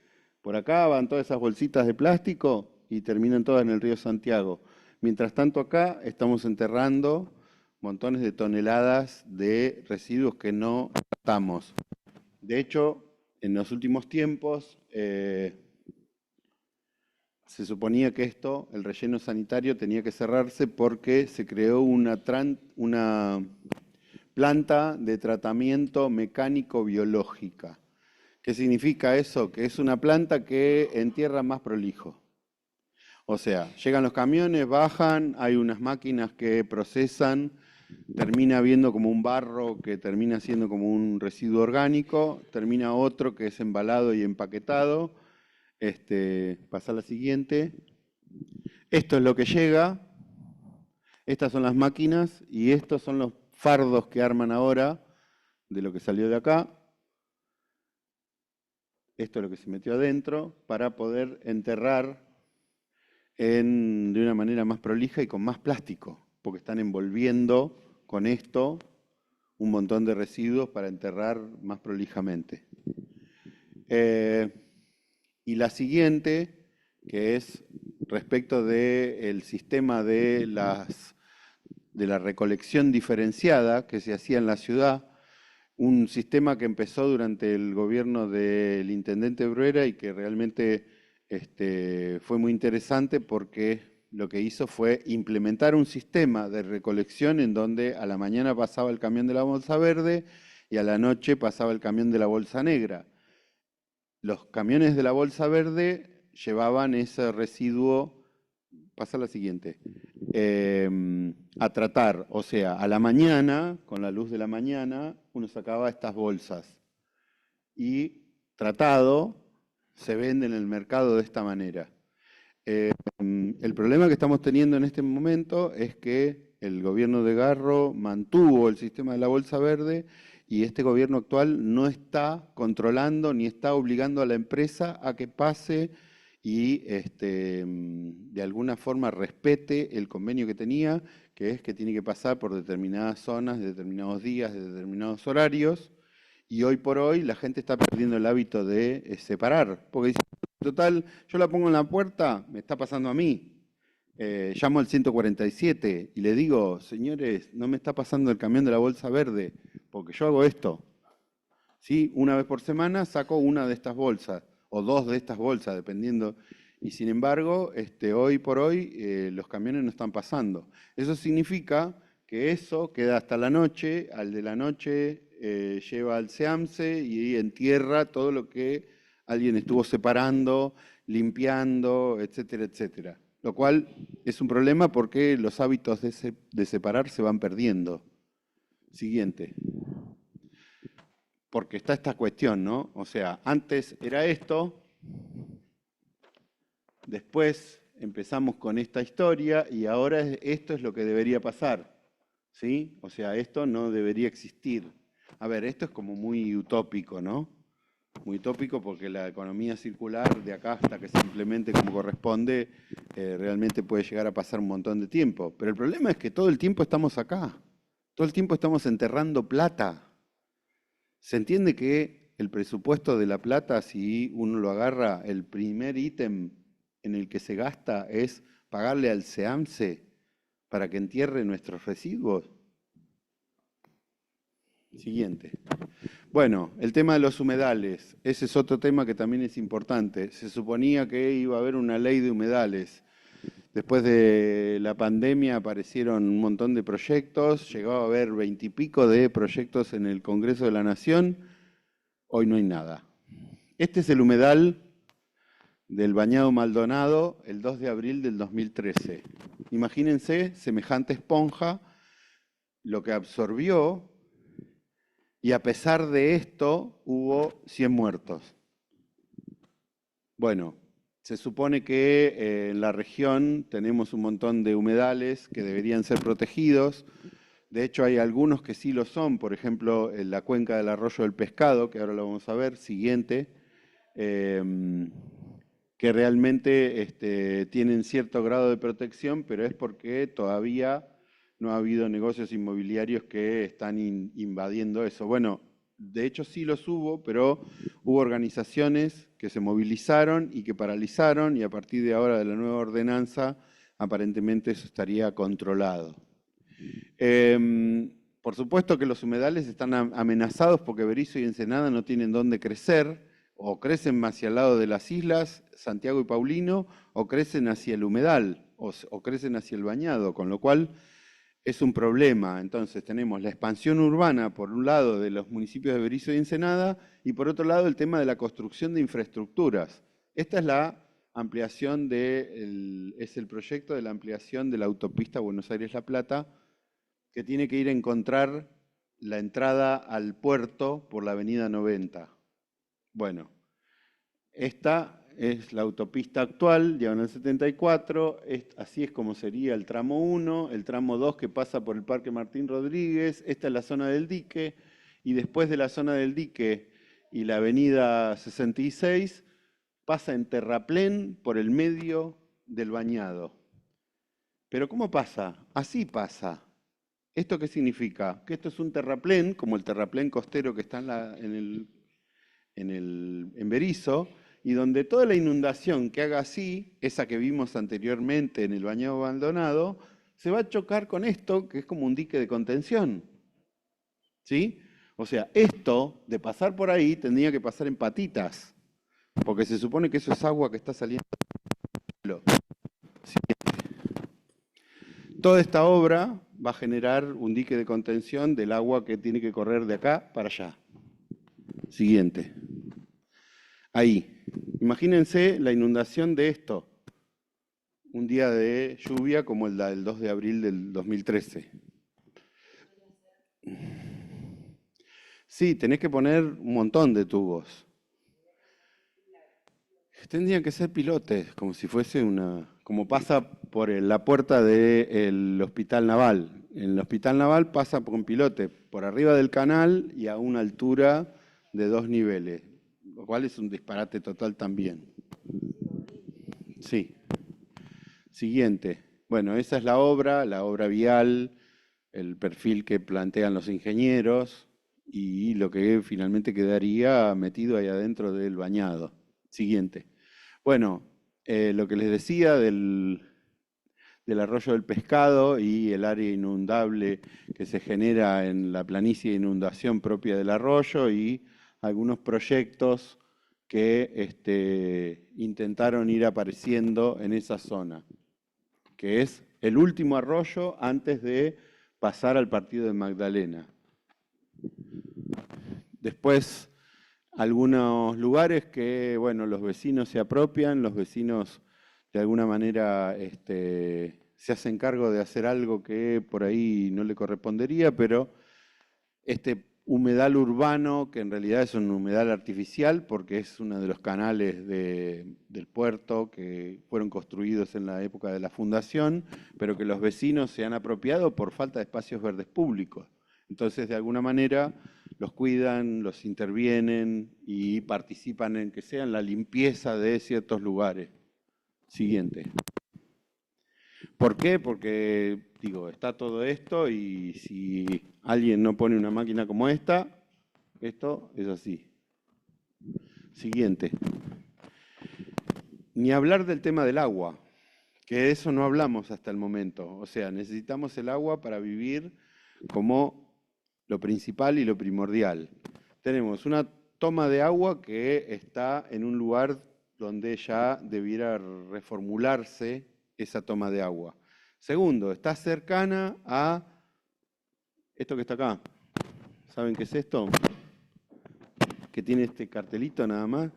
S2: Por acá van todas esas bolsitas de plástico y terminan todas en el río Santiago. Mientras tanto acá estamos enterrando montones de toneladas de residuos que no tratamos. De hecho, en los últimos tiempos se suponía que esto, el relleno sanitario, tenía que cerrarse porque se creó una planta de tratamiento mecánico biológica. ¿Qué significa eso? Que es una planta que entierra más prolijo. O sea, llegan los camiones, bajan, hay unas máquinas que procesan, termina viendo como un barro que termina siendo como un residuo orgánico, termina otro que es embalado y empaquetado. Pasa a la siguiente. Esto es lo que llega, estas son las máquinas y estos son los fardos que arman ahora de lo que salió de acá. Esto es lo que se metió adentro para poder enterrar de una manera más prolija y con más plástico, porque están envolviendo con esto un montón de residuos para enterrar más prolijamente. Y la siguiente, que es respecto del sistema de la recolección diferenciada que se hacía en la ciudad, un sistema que empezó durante el gobierno del intendente Bruera y que realmente fue muy interesante porque lo que hizo fue implementar un sistema de recolección en donde a la mañana pasaba el camión de la bolsa verde y a la noche pasaba el camión de la bolsa negra. Los camiones de la bolsa verde llevaban ese residuo, pasa a la siguiente, a tratar, o sea, a la mañana, con la luz de la mañana, uno sacaba estas bolsas y tratado se vende en el mercado de esta manera. El problema que estamos teniendo en este momento es que el gobierno de Garro mantuvo el sistema de la bolsa verde y este gobierno actual no está controlando ni está obligando a la empresa a que pase y de alguna forma respete el convenio que tenía, que es que tiene que pasar por determinadas zonas, de determinados días, de determinados horarios, y hoy por hoy la gente está perdiendo el hábito de separar, porque dice, total, yo la pongo en la puerta, me está pasando a mí. Llamo al 147 y le digo, señores, no me está pasando el camión de la bolsa verde, porque yo hago esto. ¿Sí? Una vez por semana saco una de estas bolsas, o dos de estas bolsas, dependiendo. Y sin embargo, hoy por hoy los camiones no están pasando. Eso significa que eso queda hasta la noche, al de la noche lleva al SEAMSE y entierra todo lo que alguien estuvo separando, limpiando, etcétera, etcétera. Lo cual es un problema porque los hábitos de separar se van perdiendo. Siguiente. porque está esta cuestión, ¿no? O sea, antes era esto, después empezamos con esta historia y ahora esto es lo que debería pasar, ¿sí? O sea, esto no debería existir. A ver, esto es como muy utópico, ¿no? Muy utópico porque la economía circular de acá hasta que se implemente como corresponde, realmente puede llegar a pasar un montón de tiempo. Pero el problema es que todo el tiempo estamos acá, todo el tiempo estamos enterrando plata. Se entiende que el presupuesto de la plata, si uno lo agarra, el primer ítem en el que se gasta es pagarle al SEAMSE para que entierre nuestros residuos. Siguiente. Bueno, el tema de los humedales, ese es otro tema que también es importante. Se suponía que iba a haber una ley de humedales. Después de la pandemia aparecieron un montón de proyectos, llegó a haber 20 y pico de proyectos en el Congreso de la Nación, hoy no hay nada. Este es el humedal del Bañado Maldonado, el 2 de abril del 2013. Imagínense semejante esponja, lo que absorbió, y a pesar de esto hubo 100 muertos. Bueno, se supone que en la región tenemos un montón de humedales que deberían ser protegidos. De hecho, hay algunos que sí lo son, por ejemplo, en la cuenca del Arroyo del Pescado, que ahora lo vamos a ver, siguiente, que realmente tienen cierto grado de protección, pero es porque todavía no ha habido negocios inmobiliarios que están invadiendo eso. Bueno, de hecho sí los hubo, pero hubo organizaciones que se movilizaron y que paralizaron, y a partir de ahora de la nueva ordenanza, aparentemente eso estaría controlado. Por supuesto que los humedales están amenazados porque Berisso y Ensenada no tienen dónde crecer, o crecen hacia el lado de las islas, Santiago y Paulino, o crecen hacia el humedal, o crecen hacia el bañado, con lo cual es un problema. Entonces tenemos la expansión urbana, por un lado, de los municipios de Berisso y Ensenada, y por otro lado el tema de la construcción de infraestructuras. Esta es la ampliación es el proyecto de la ampliación de la autopista Buenos Aires-La Plata, que tiene que ir a encontrar la entrada al puerto por la avenida 90. Bueno, esta es la autopista actual, diagonal 74, así es como sería el tramo 1, el tramo 2 que pasa por el Parque Martín Rodríguez, esta es la zona del dique, y después de la zona del dique y la avenida 66, pasa en terraplén por el medio del bañado. Pero ¿cómo pasa? Así pasa. ¿Esto qué significa? Que esto es un terraplén, como el terraplén costero que está en Berisso, y donde toda la inundación que haga así, esa que vimos anteriormente en el Bañado Abandonado, se va a chocar con esto, que es como un dique de contención. ¿Sí? O sea, esto de pasar por ahí tendría que pasar en patitas, porque se supone que eso es agua que está saliendo del suelo. Toda esta obra va a generar un dique de contención del agua que tiene que correr de acá para allá. Siguiente. Ahí. Imagínense la inundación de esto. Un día de lluvia como el del 2 de abril del 2013. Sí, tenés que poner un montón de tubos. Tendrían que ser pilotes, como si fuese como pasa por la puerta del Hospital Naval. En el Hospital Naval pasa con pilote por arriba del canal y a una altura de 2 niveles, lo cual es un disparate total también. Sí. Siguiente. Bueno, esa es la obra vial, el perfil que plantean los ingenieros y lo que finalmente quedaría metido ahí adentro del bañado. Siguiente. Bueno, lo que les decía del Arroyo del Pescado y el área inundable que se genera en la planicie de inundación propia del arroyo y algunos proyectos que intentaron ir apareciendo en esa zona, que es el último arroyo antes de pasar al partido de Magdalena. Después, algunos lugares que, bueno, los vecinos se apropian, los vecinos de alguna manera se hacen cargo de hacer algo que por ahí no le correspondería, pero este humedal urbano, que en realidad es un humedal artificial porque es uno de los canales del puerto que fueron construidos en la época de la fundación, pero que los vecinos se han apropiado por falta de espacios verdes públicos. Entonces, de alguna manera, los cuidan, los intervienen y participan en que sea en la limpieza de ciertos lugares. Siguiente. ¿Por qué? Porque, digo, está todo esto y si alguien no pone una máquina como esta, esto es así. Siguiente. Ni hablar del tema del agua, que de eso no hablamos hasta el momento. O sea, necesitamos el agua para vivir como lo principal y lo primordial. Tenemos una toma de agua que está en un lugar donde ya debiera reformularse esa toma de agua. Segundo, está cercana a esto que está acá. ¿Saben qué es esto? Que tiene este cartelito nada más.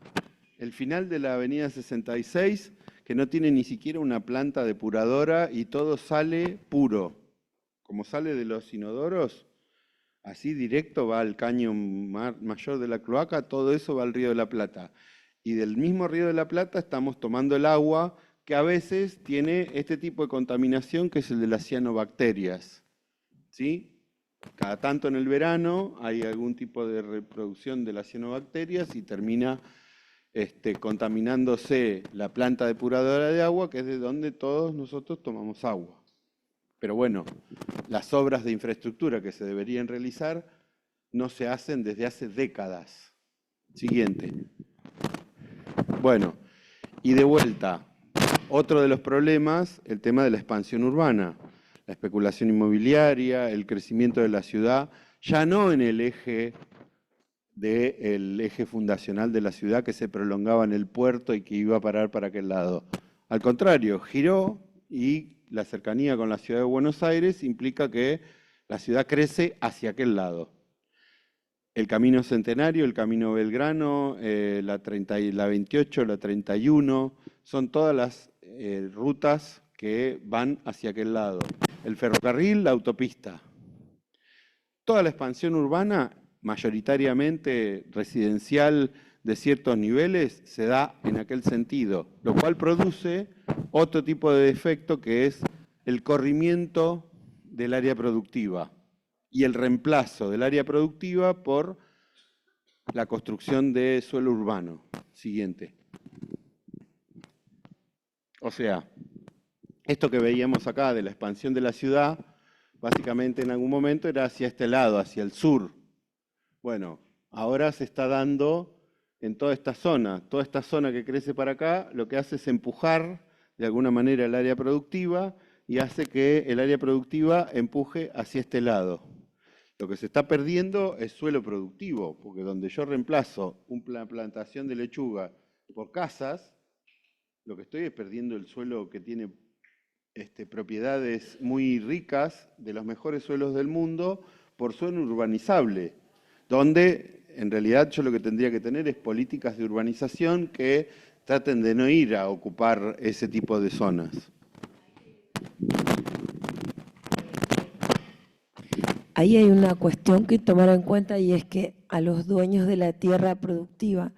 S2: El final de la avenida 66, que no tiene ni siquiera una planta depuradora y todo sale puro. Como sale de los inodoros, así directo va al caño mayor de la cloaca, todo eso va al Río de la Plata. Y del mismo Río de la Plata estamos tomando el agua que a veces tiene este tipo de contaminación que es el de las cianobacterias. ¿Sí? Cada tanto en el verano hay algún tipo de reproducción de las cianobacterias y termina contaminándose la planta depuradora de agua, que es de donde todos nosotros tomamos agua. Pero bueno, las obras de infraestructura que se deberían realizar no se hacen desde hace décadas. Siguiente. Bueno, y de vuelta, otro de los problemas, el tema de la expansión urbana, la especulación inmobiliaria, el crecimiento de la ciudad, ya no en el eje fundacional de la ciudad que se prolongaba en el puerto y que iba a parar para aquel lado. Al contrario, giró y la cercanía con la ciudad de Buenos Aires implica que la ciudad crece hacia aquel lado. El Camino Centenario, el Camino Belgrano, la 28, la 31, son todas las rutas que van hacia aquel lado. El ferrocarril, la autopista. Toda la expansión urbana, mayoritariamente residencial de ciertos niveles, se da en aquel sentido, lo cual produce otro tipo de defecto que es el corrimiento del área productiva y el reemplazo del área productiva por la construcción de suelo urbano. Siguiente. O sea, esto que veíamos acá de la expansión de la ciudad, básicamente en algún momento era hacia este lado, hacia el sur. Bueno, ahora se está dando en toda esta zona que crece para acá, lo que hace es empujar de alguna manera el área productiva y hace que el área productiva empuje hacia este lado. Lo que se está perdiendo es suelo productivo, porque donde yo reemplazo una plantación de lechuga por casas, lo que estoy es perdiendo el suelo que tiene propiedades muy ricas, de los mejores suelos del mundo, por suelo urbanizable, donde en realidad yo lo que tendría que tener es políticas de urbanización que traten de no ir a ocupar ese tipo de zonas.
S1: Ahí hay una cuestión que tomar en cuenta y es que a los dueños de la tierra productiva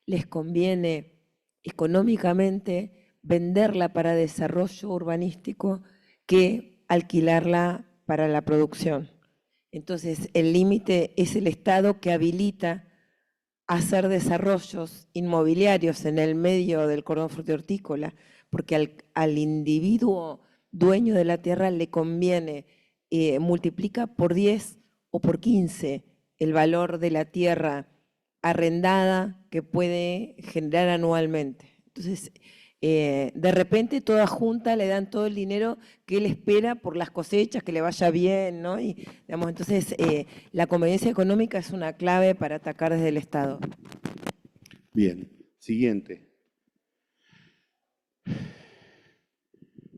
S1: les conviene económicamente venderla para desarrollo urbanístico que alquilarla para la producción. Entonces, el límite es el Estado que habilita hacer desarrollos inmobiliarios en el medio del cordón frutihortícola, porque al individuo dueño de la tierra le conviene, multiplica por 10 o por 15 el valor de la tierra arrendada que puede generar anualmente. Entonces, de repente toda junta le dan todo el dinero que él espera por las cosechas, que le vaya bien, ¿no? Y, digamos, entonces, la conveniencia económica es una clave para atacar desde el Estado.
S2: Bien, siguiente.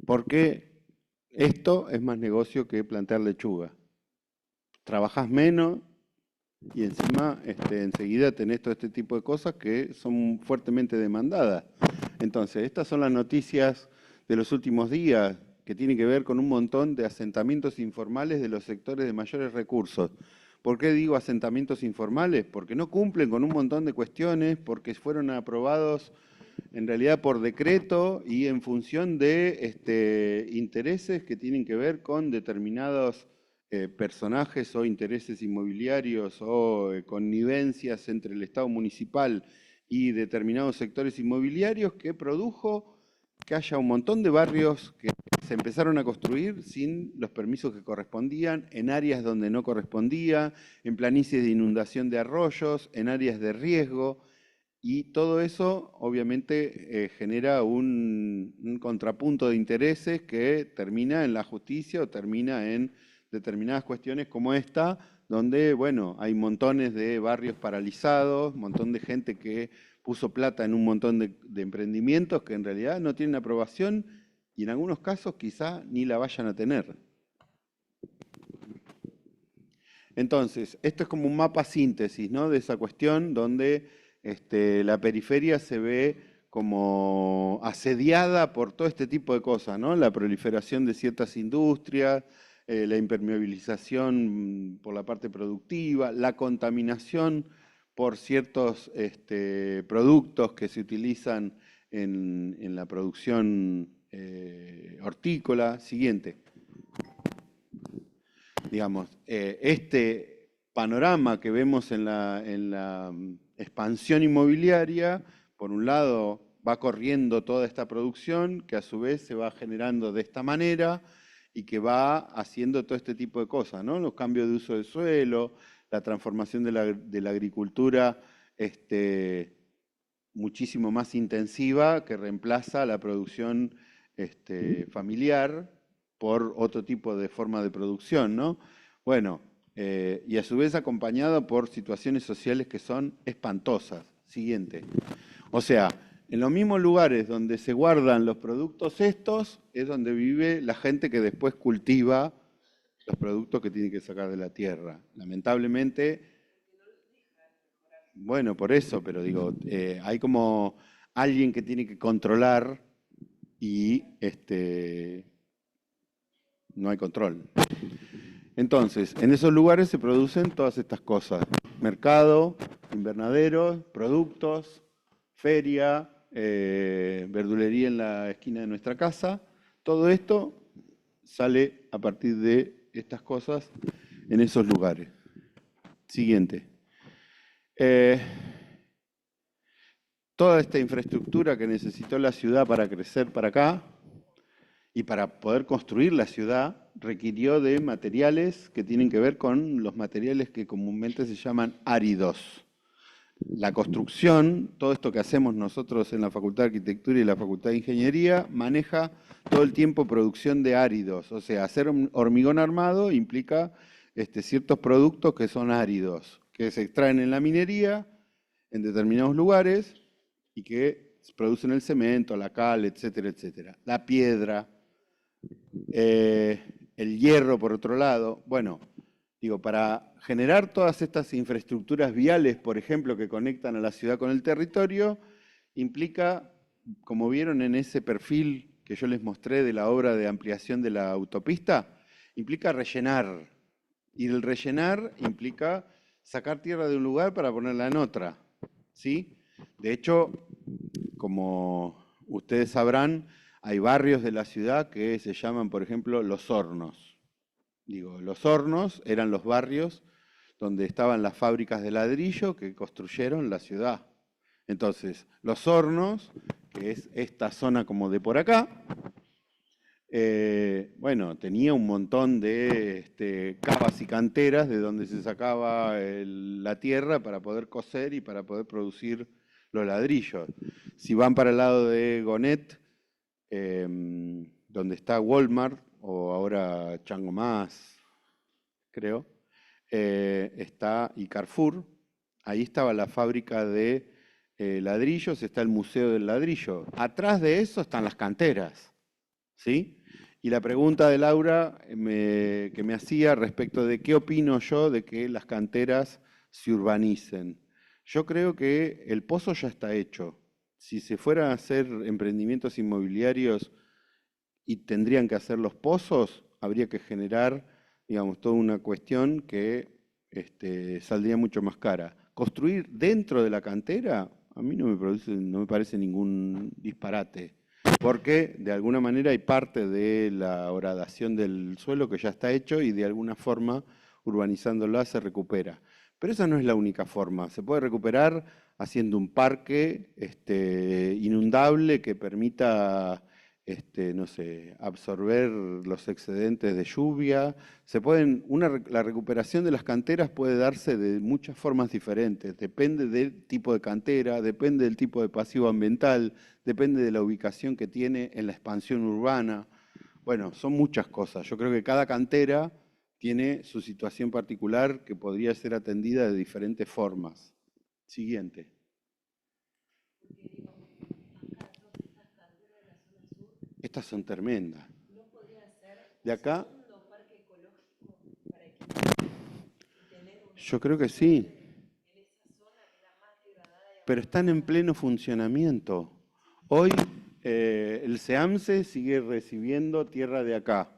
S2: ¿Por qué esto es más negocio que plantar lechuga? Trabajás menos y encima enseguida tenés todo este tipo de cosas que son fuertemente demandadas. Entonces, estas son las noticias de los últimos días que tienen que ver con un montón de asentamientos informales de los sectores de mayores recursos. ¿Por qué digo asentamientos informales? Porque no cumplen con un montón de cuestiones, porque fueron aprobados en realidad por decreto y en función de intereses que tienen que ver con determinados personajes o intereses inmobiliarios o connivencias entre el Estado municipal y determinados sectores inmobiliarios que produjo que haya un montón de barrios que se empezaron a construir sin los permisos que correspondían, en áreas donde no correspondía, en planicies de inundación de arroyos, en áreas de riesgo, y todo eso obviamente genera un contrapunto de intereses que termina en la justicia o termina en determinadas cuestiones como esta, donde, bueno, hay montones de barrios paralizados, un montón de gente que puso plata en un montón de emprendimientos que en realidad no tienen aprobación y en algunos casos quizá ni la vayan a tener. Entonces, esto es como un mapa síntesis, ¿no?, de esa cuestión donde la periferia se ve como asediada por todo este tipo de cosas, ¿no? La proliferación de ciertas industrias, la impermeabilización por la parte productiva, la contaminación por ciertos productos que se utilizan en la producción hortícola. Siguiente. Digamos, este panorama que vemos en la expansión inmobiliaria, por un lado va corriendo toda esta producción que a su vez se va generando de esta manera y que va haciendo todo este tipo de cosas, ¿no? Los cambios de uso de suelo, la transformación de la agricultura muchísimo más intensiva que reemplaza la producción familiar por otro tipo de forma de producción, ¿no? Bueno, y a su vez acompañado por situaciones sociales que son espantosas. Siguiente. O sea, en los mismos lugares donde se guardan los productos estos, es donde vive la gente que después cultiva los productos que tiene que sacar de la tierra. Lamentablemente, bueno, por eso, pero digo, hay como alguien que tiene que controlar y no hay control. Entonces, en esos lugares se producen todas estas cosas. Mercado, invernaderos, productos, feria, verdulería en la esquina de nuestra casa. Todo esto sale a partir de estas cosas en esos lugares. Siguiente. Toda esta infraestructura que necesitó la ciudad para crecer para acá y para poder construir la ciudad requirió de materiales que tienen que ver con los materiales que comúnmente se llaman áridos. La construcción, todo esto que hacemos nosotros en la Facultad de Arquitectura y la Facultad de Ingeniería, maneja todo el tiempo producción de áridos. O sea, hacer hormigón armado implica ciertos productos que son áridos, que se extraen en la minería, en determinados lugares, y que producen el cemento, la cal, etcétera, etcétera. La piedra, el hierro, por otro lado. Bueno, digo, para generar todas estas infraestructuras viales, por ejemplo, que conectan a la ciudad con el territorio, implica, como vieron en ese perfil que yo les mostré de la obra de ampliación de la autopista, implica rellenar. Y el rellenar implica sacar tierra de un lugar para ponerla en otra, ¿sí? De hecho, como ustedes sabrán, hay barrios de la ciudad que se llaman, por ejemplo, Los Hornos. Digo, Los Hornos eran los barrios donde estaban las fábricas de ladrillo que construyeron la ciudad. Entonces, Los Hornos, que es esta zona como de por acá, bueno, tenía un montón de cavas y canteras de donde se sacaba la tierra para poder coser y para poder producir los ladrillos. Si van para el lado de Gonet, donde está Walmart, o ahora Chango Más, creo, está y Carrefour, ahí estaba la fábrica de ladrillos, está el Museo del Ladrillo. Atrás de eso están las canteras, ¿sí? Y la pregunta de Laura que me hacía respecto de qué opino yo de que las canteras se urbanicen. Yo creo que el pozo ya está hecho. Si se fueran a hacer emprendimientos inmobiliarios y tendrían que hacer los pozos, habría que generar, digamos, toda una cuestión que saldría mucho más cara. Construir dentro de la cantera, a mí no me parece ningún disparate, porque de alguna manera hay parte de la horadación del suelo que ya está hecho y de alguna forma, urbanizándola, se recupera. Pero esa no es la única forma. Se puede recuperar haciendo un parque inundable que permita no sé, absorber los excedentes de lluvia. La recuperación de las canteras puede darse de muchas formas diferentes. Depende del tipo de cantera, depende del tipo de pasivo ambiental, depende de la ubicación que tiene en la expansión urbana. Bueno, son muchas cosas. Yo creo que cada cantera tiene su situación particular que podría ser atendida de diferentes formas. Siguiente. Estas son tremendas. De acá, yo creo que sí, pero están en pleno funcionamiento. Hoy el SEAMSE sigue recibiendo tierra de acá.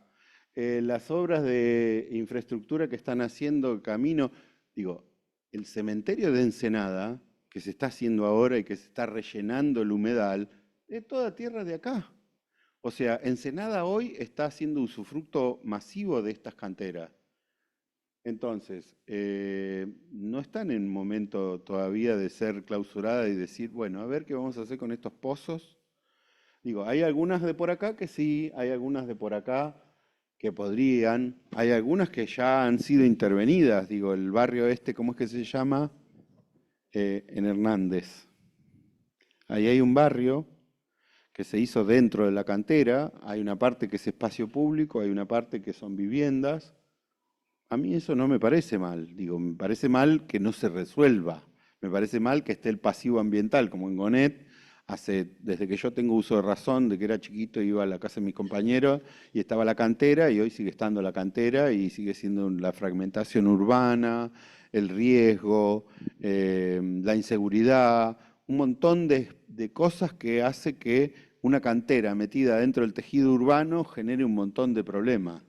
S2: Las obras de infraestructura que están haciendo camino, digo, el cementerio de Ensenada, que se está haciendo ahora y que se está rellenando el humedal, es toda tierra de acá. O sea, Ensenada hoy está haciendo usufructo masivo de estas canteras. Entonces, no están en momento todavía de ser clausurada y decir, bueno, a ver qué vamos a hacer con estos pozos. Digo, hay algunas de por acá que sí, hay algunas de por acá que podrían, hay algunas que ya han sido intervenidas. Digo, el barrio este, ¿cómo es que se llama? En Hernández. Ahí hay un barrio que se hizo dentro de la cantera, hay una parte que es espacio público, hay una parte que son viviendas. A mí eso no me parece mal, digo, me parece mal que no se resuelva, me parece mal que esté el pasivo ambiental, como en Gonet, desde que yo tengo uso de razón, de que era chiquito, iba a la casa de mis compañeros y estaba la cantera y hoy sigue estando la cantera y sigue siendo la fragmentación urbana, el riesgo, la inseguridad, un montón de cosas que hace que una cantera metida dentro del tejido urbano genere un montón de problemas.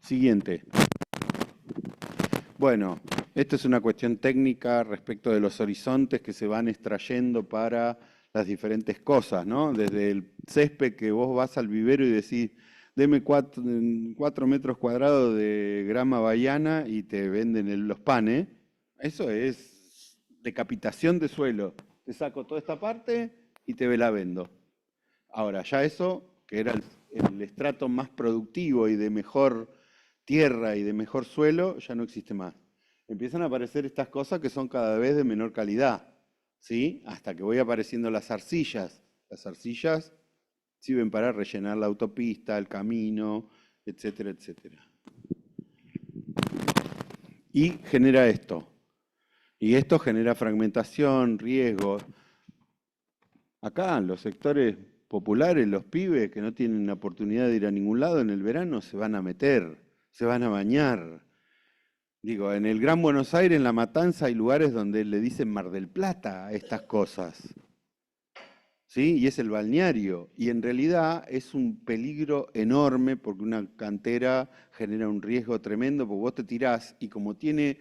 S2: Siguiente. Bueno, esto es una cuestión técnica respecto de los horizontes que se van extrayendo para las diferentes cosas, ¿no? Desde el césped que vos vas al vivero y decís, deme 4 metros cuadrados de grama bahiana y te venden los panes. Eso es decapitación de suelo. Te saco toda esta parte y te la vendo. Ahora, ya eso, que era el estrato más productivo y de mejor tierra y de mejor suelo, ya no existe más. Empiezan a aparecer estas cosas que son cada vez de menor calidad, ¿sí? Hasta que voy apareciendo las arcillas. Las arcillas sirven para rellenar la autopista, el camino, etcétera, etcétera. Y genera esto. Y esto genera fragmentación, riesgo. Acá, en los sectores populares, los pibes que no tienen la oportunidad de ir a ningún lado en el verano se van a meter, se van a bañar. Digo, en el Gran Buenos Aires, en La Matanza, hay lugares donde le dicen Mar del Plata a estas cosas. ¿Sí? Y es el balneario. Y en realidad es un peligro enorme porque una cantera genera un riesgo tremendo porque vos te tirás y como tiene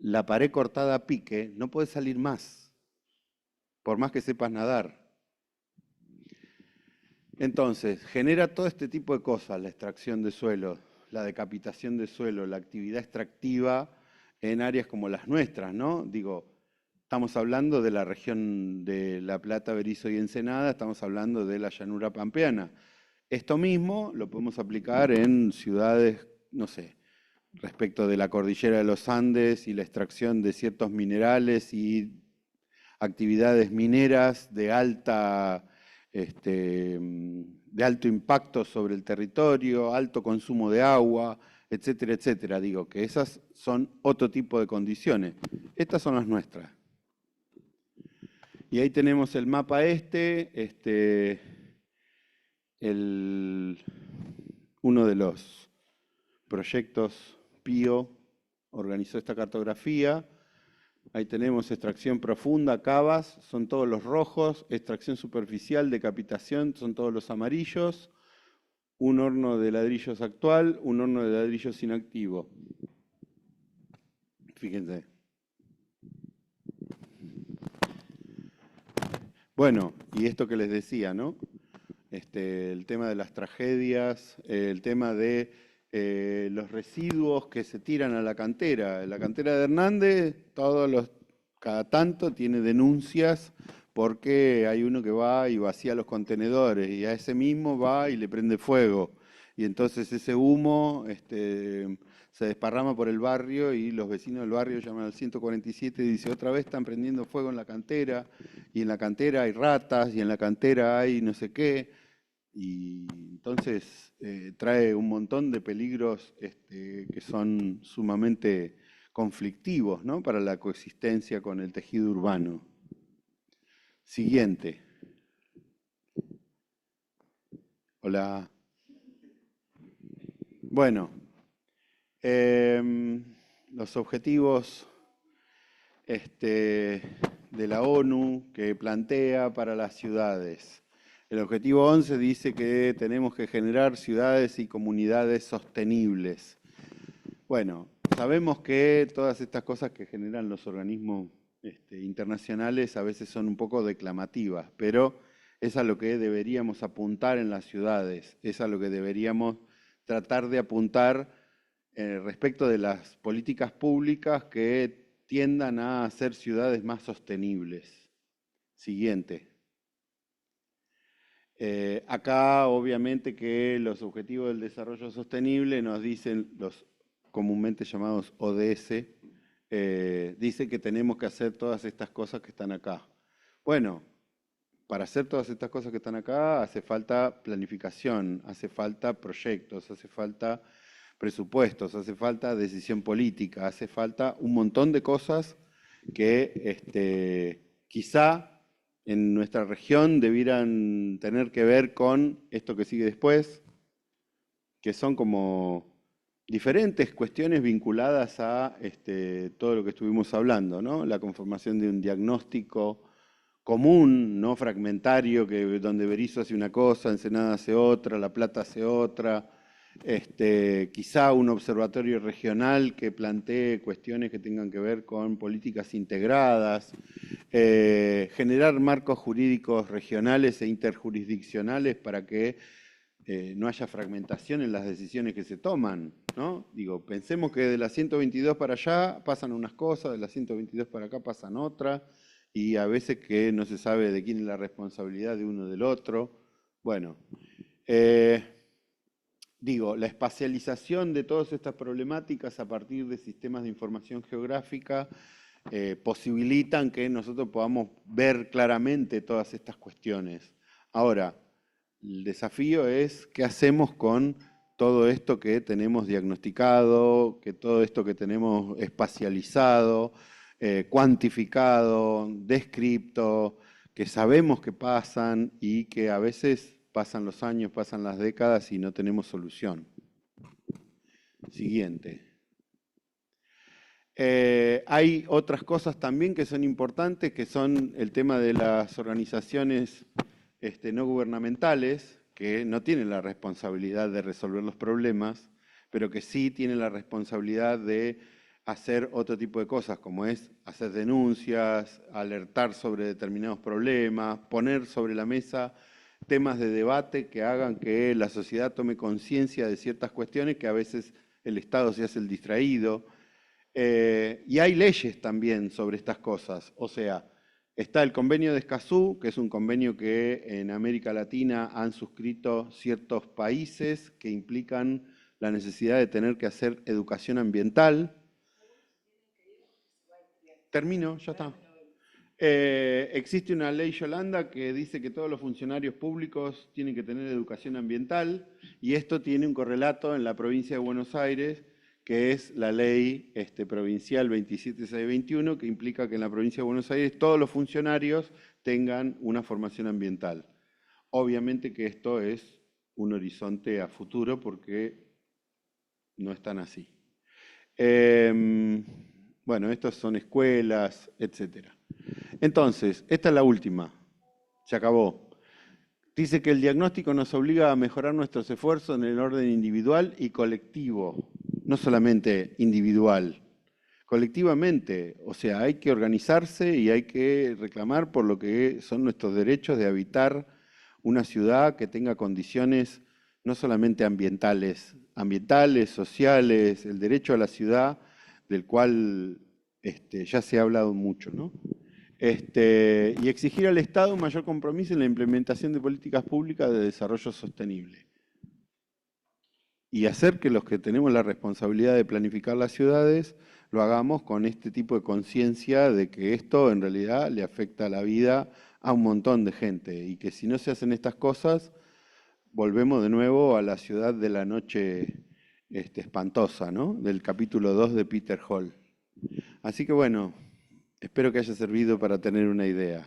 S2: la pared cortada a pique, no podés salir más, por más que sepas nadar. Entonces, genera todo este tipo de cosas, la extracción de suelo, la decapitación de suelo, la actividad extractiva en áreas como las nuestras, ¿no? Digo, estamos hablando de la región de La Plata, Berisso y Ensenada, estamos hablando de la llanura pampeana. Esto mismo lo podemos aplicar en ciudades, no sé, respecto de la cordillera de los Andes y la extracción de ciertos minerales y actividades mineras de alto impacto sobre el territorio, alto consumo de agua, etcétera, etcétera. Digo que esas son otro tipo de condiciones. Estas son las nuestras. Y ahí tenemos el mapa uno de los proyectos PIO organizó esta cartografía. Ahí tenemos extracción profunda, cavas, son todos los rojos, extracción superficial, decapitación, son todos los amarillos, un horno de ladrillos actual, un horno de ladrillos inactivo. Fíjense. Bueno, y esto que les decía, ¿no? El tema de las tragedias, el tema de los residuos que se tiran a la cantera. La cantera de Hernández, cada tanto tiene denuncias porque hay uno que va y vacía los contenedores y a ese mismo va y le prende fuego. Y entonces ese humo se desparrama por el barrio y los vecinos del barrio llaman al 147 y dicen, otra vez están prendiendo fuego en la cantera, y en la cantera hay ratas, y en la cantera hay no sé qué. Y entonces trae un montón de peligros que son sumamente conflictivos, ¿no? Para la coexistencia con el tejido urbano. Siguiente. Hola. Bueno, los objetivos de la ONU que plantea para las ciudades. El objetivo 11 dice que tenemos que generar ciudades y comunidades sostenibles. Bueno, sabemos que todas estas cosas que generan los organismos internacionales a veces son un poco declamativas, pero es a lo que deberíamos apuntar en las ciudades, es a lo que deberíamos tratar de apuntar respecto de las políticas públicas que tiendan a hacer ciudades más sostenibles. Siguiente. Acá obviamente que los objetivos del desarrollo sostenible nos dicen los comúnmente llamados ODS, dice que tenemos que hacer todas estas cosas que están acá. Bueno, para hacer todas estas cosas que están acá hace falta planificación, hace falta proyectos, hace falta presupuestos, hace falta decisión política, hace falta un montón de cosas que quizá en nuestra región debieran tener que ver con esto que sigue después, que son como diferentes cuestiones vinculadas a todo lo que estuvimos hablando, ¿no? La conformación de un diagnóstico común, no fragmentario, donde Berisso hace una cosa, Ensenada hace otra, La Plata hace otra, quizá un observatorio regional que plantee cuestiones que tengan que ver con políticas integradas, generar marcos jurídicos regionales e interjurisdiccionales para que no haya fragmentación en las decisiones que se toman, ¿no? Digo, pensemos que de la 122 para allá pasan unas cosas, de la 122 para acá pasan otras, y a veces que no se sabe de quién es la responsabilidad de uno del otro. Bueno, digo, la espacialización de todas estas problemáticas a partir de sistemas de información geográfica posibilitan que nosotros podamos ver claramente todas estas cuestiones. Ahora, el desafío es qué hacemos con todo esto que tenemos diagnosticado, que todo esto que tenemos espacializado, cuantificado, descripto, que sabemos que pasan y que a veces pasan los años, pasan las décadas y no tenemos solución. Siguiente. Hay otras cosas también que son importantes, que son el tema de las organizaciones no gubernamentales, que no tienen la responsabilidad de resolver los problemas, pero que sí tienen la responsabilidad de hacer otro tipo de cosas, como es hacer denuncias, alertar sobre determinados problemas, poner sobre la mesa temas de debate que hagan que la sociedad tome conciencia de ciertas cuestiones que a veces el Estado se hace el distraído. Y hay leyes también sobre estas cosas, o sea, está el convenio de Escazú, que es un convenio que en América Latina han suscrito ciertos países que implican la necesidad de tener que hacer educación ambiental. Termino, ya está. Existe una ley Yolanda que dice que todos los funcionarios públicos tienen que tener educación ambiental y esto tiene un correlato en la provincia de Buenos Aires, que es la ley provincial 27621, que implica que en la provincia de Buenos Aires todos los funcionarios tengan una formación ambiental. Obviamente que esto es un horizonte a futuro porque no están así. Bueno, estos son escuelas, etc. Entonces, esta es la última. Se acabó. Dice que el diagnóstico nos obliga a mejorar nuestros esfuerzos en el orden individual y colectivo, no solamente individual. colectivamente. O sea, hay que organizarse y hay que reclamar por lo que son nuestros derechos de habitar una ciudad que tenga condiciones no solamente ambientales, sociales, el derecho a la ciudad, del cual ya se ha hablado mucho, ¿no? Y exigir al Estado un mayor compromiso en la implementación de políticas públicas de desarrollo sostenible. Y hacer que los que tenemos la responsabilidad de planificar las ciudades lo hagamos con este tipo de conciencia de que esto en realidad le afecta a la vida a un montón de gente y que si no se hacen estas cosas, volvemos de nuevo a la ciudad de la noche espantosa, ¿no? Del capítulo 2 de Peter Hall. Así que bueno, espero que haya servido para tener una idea.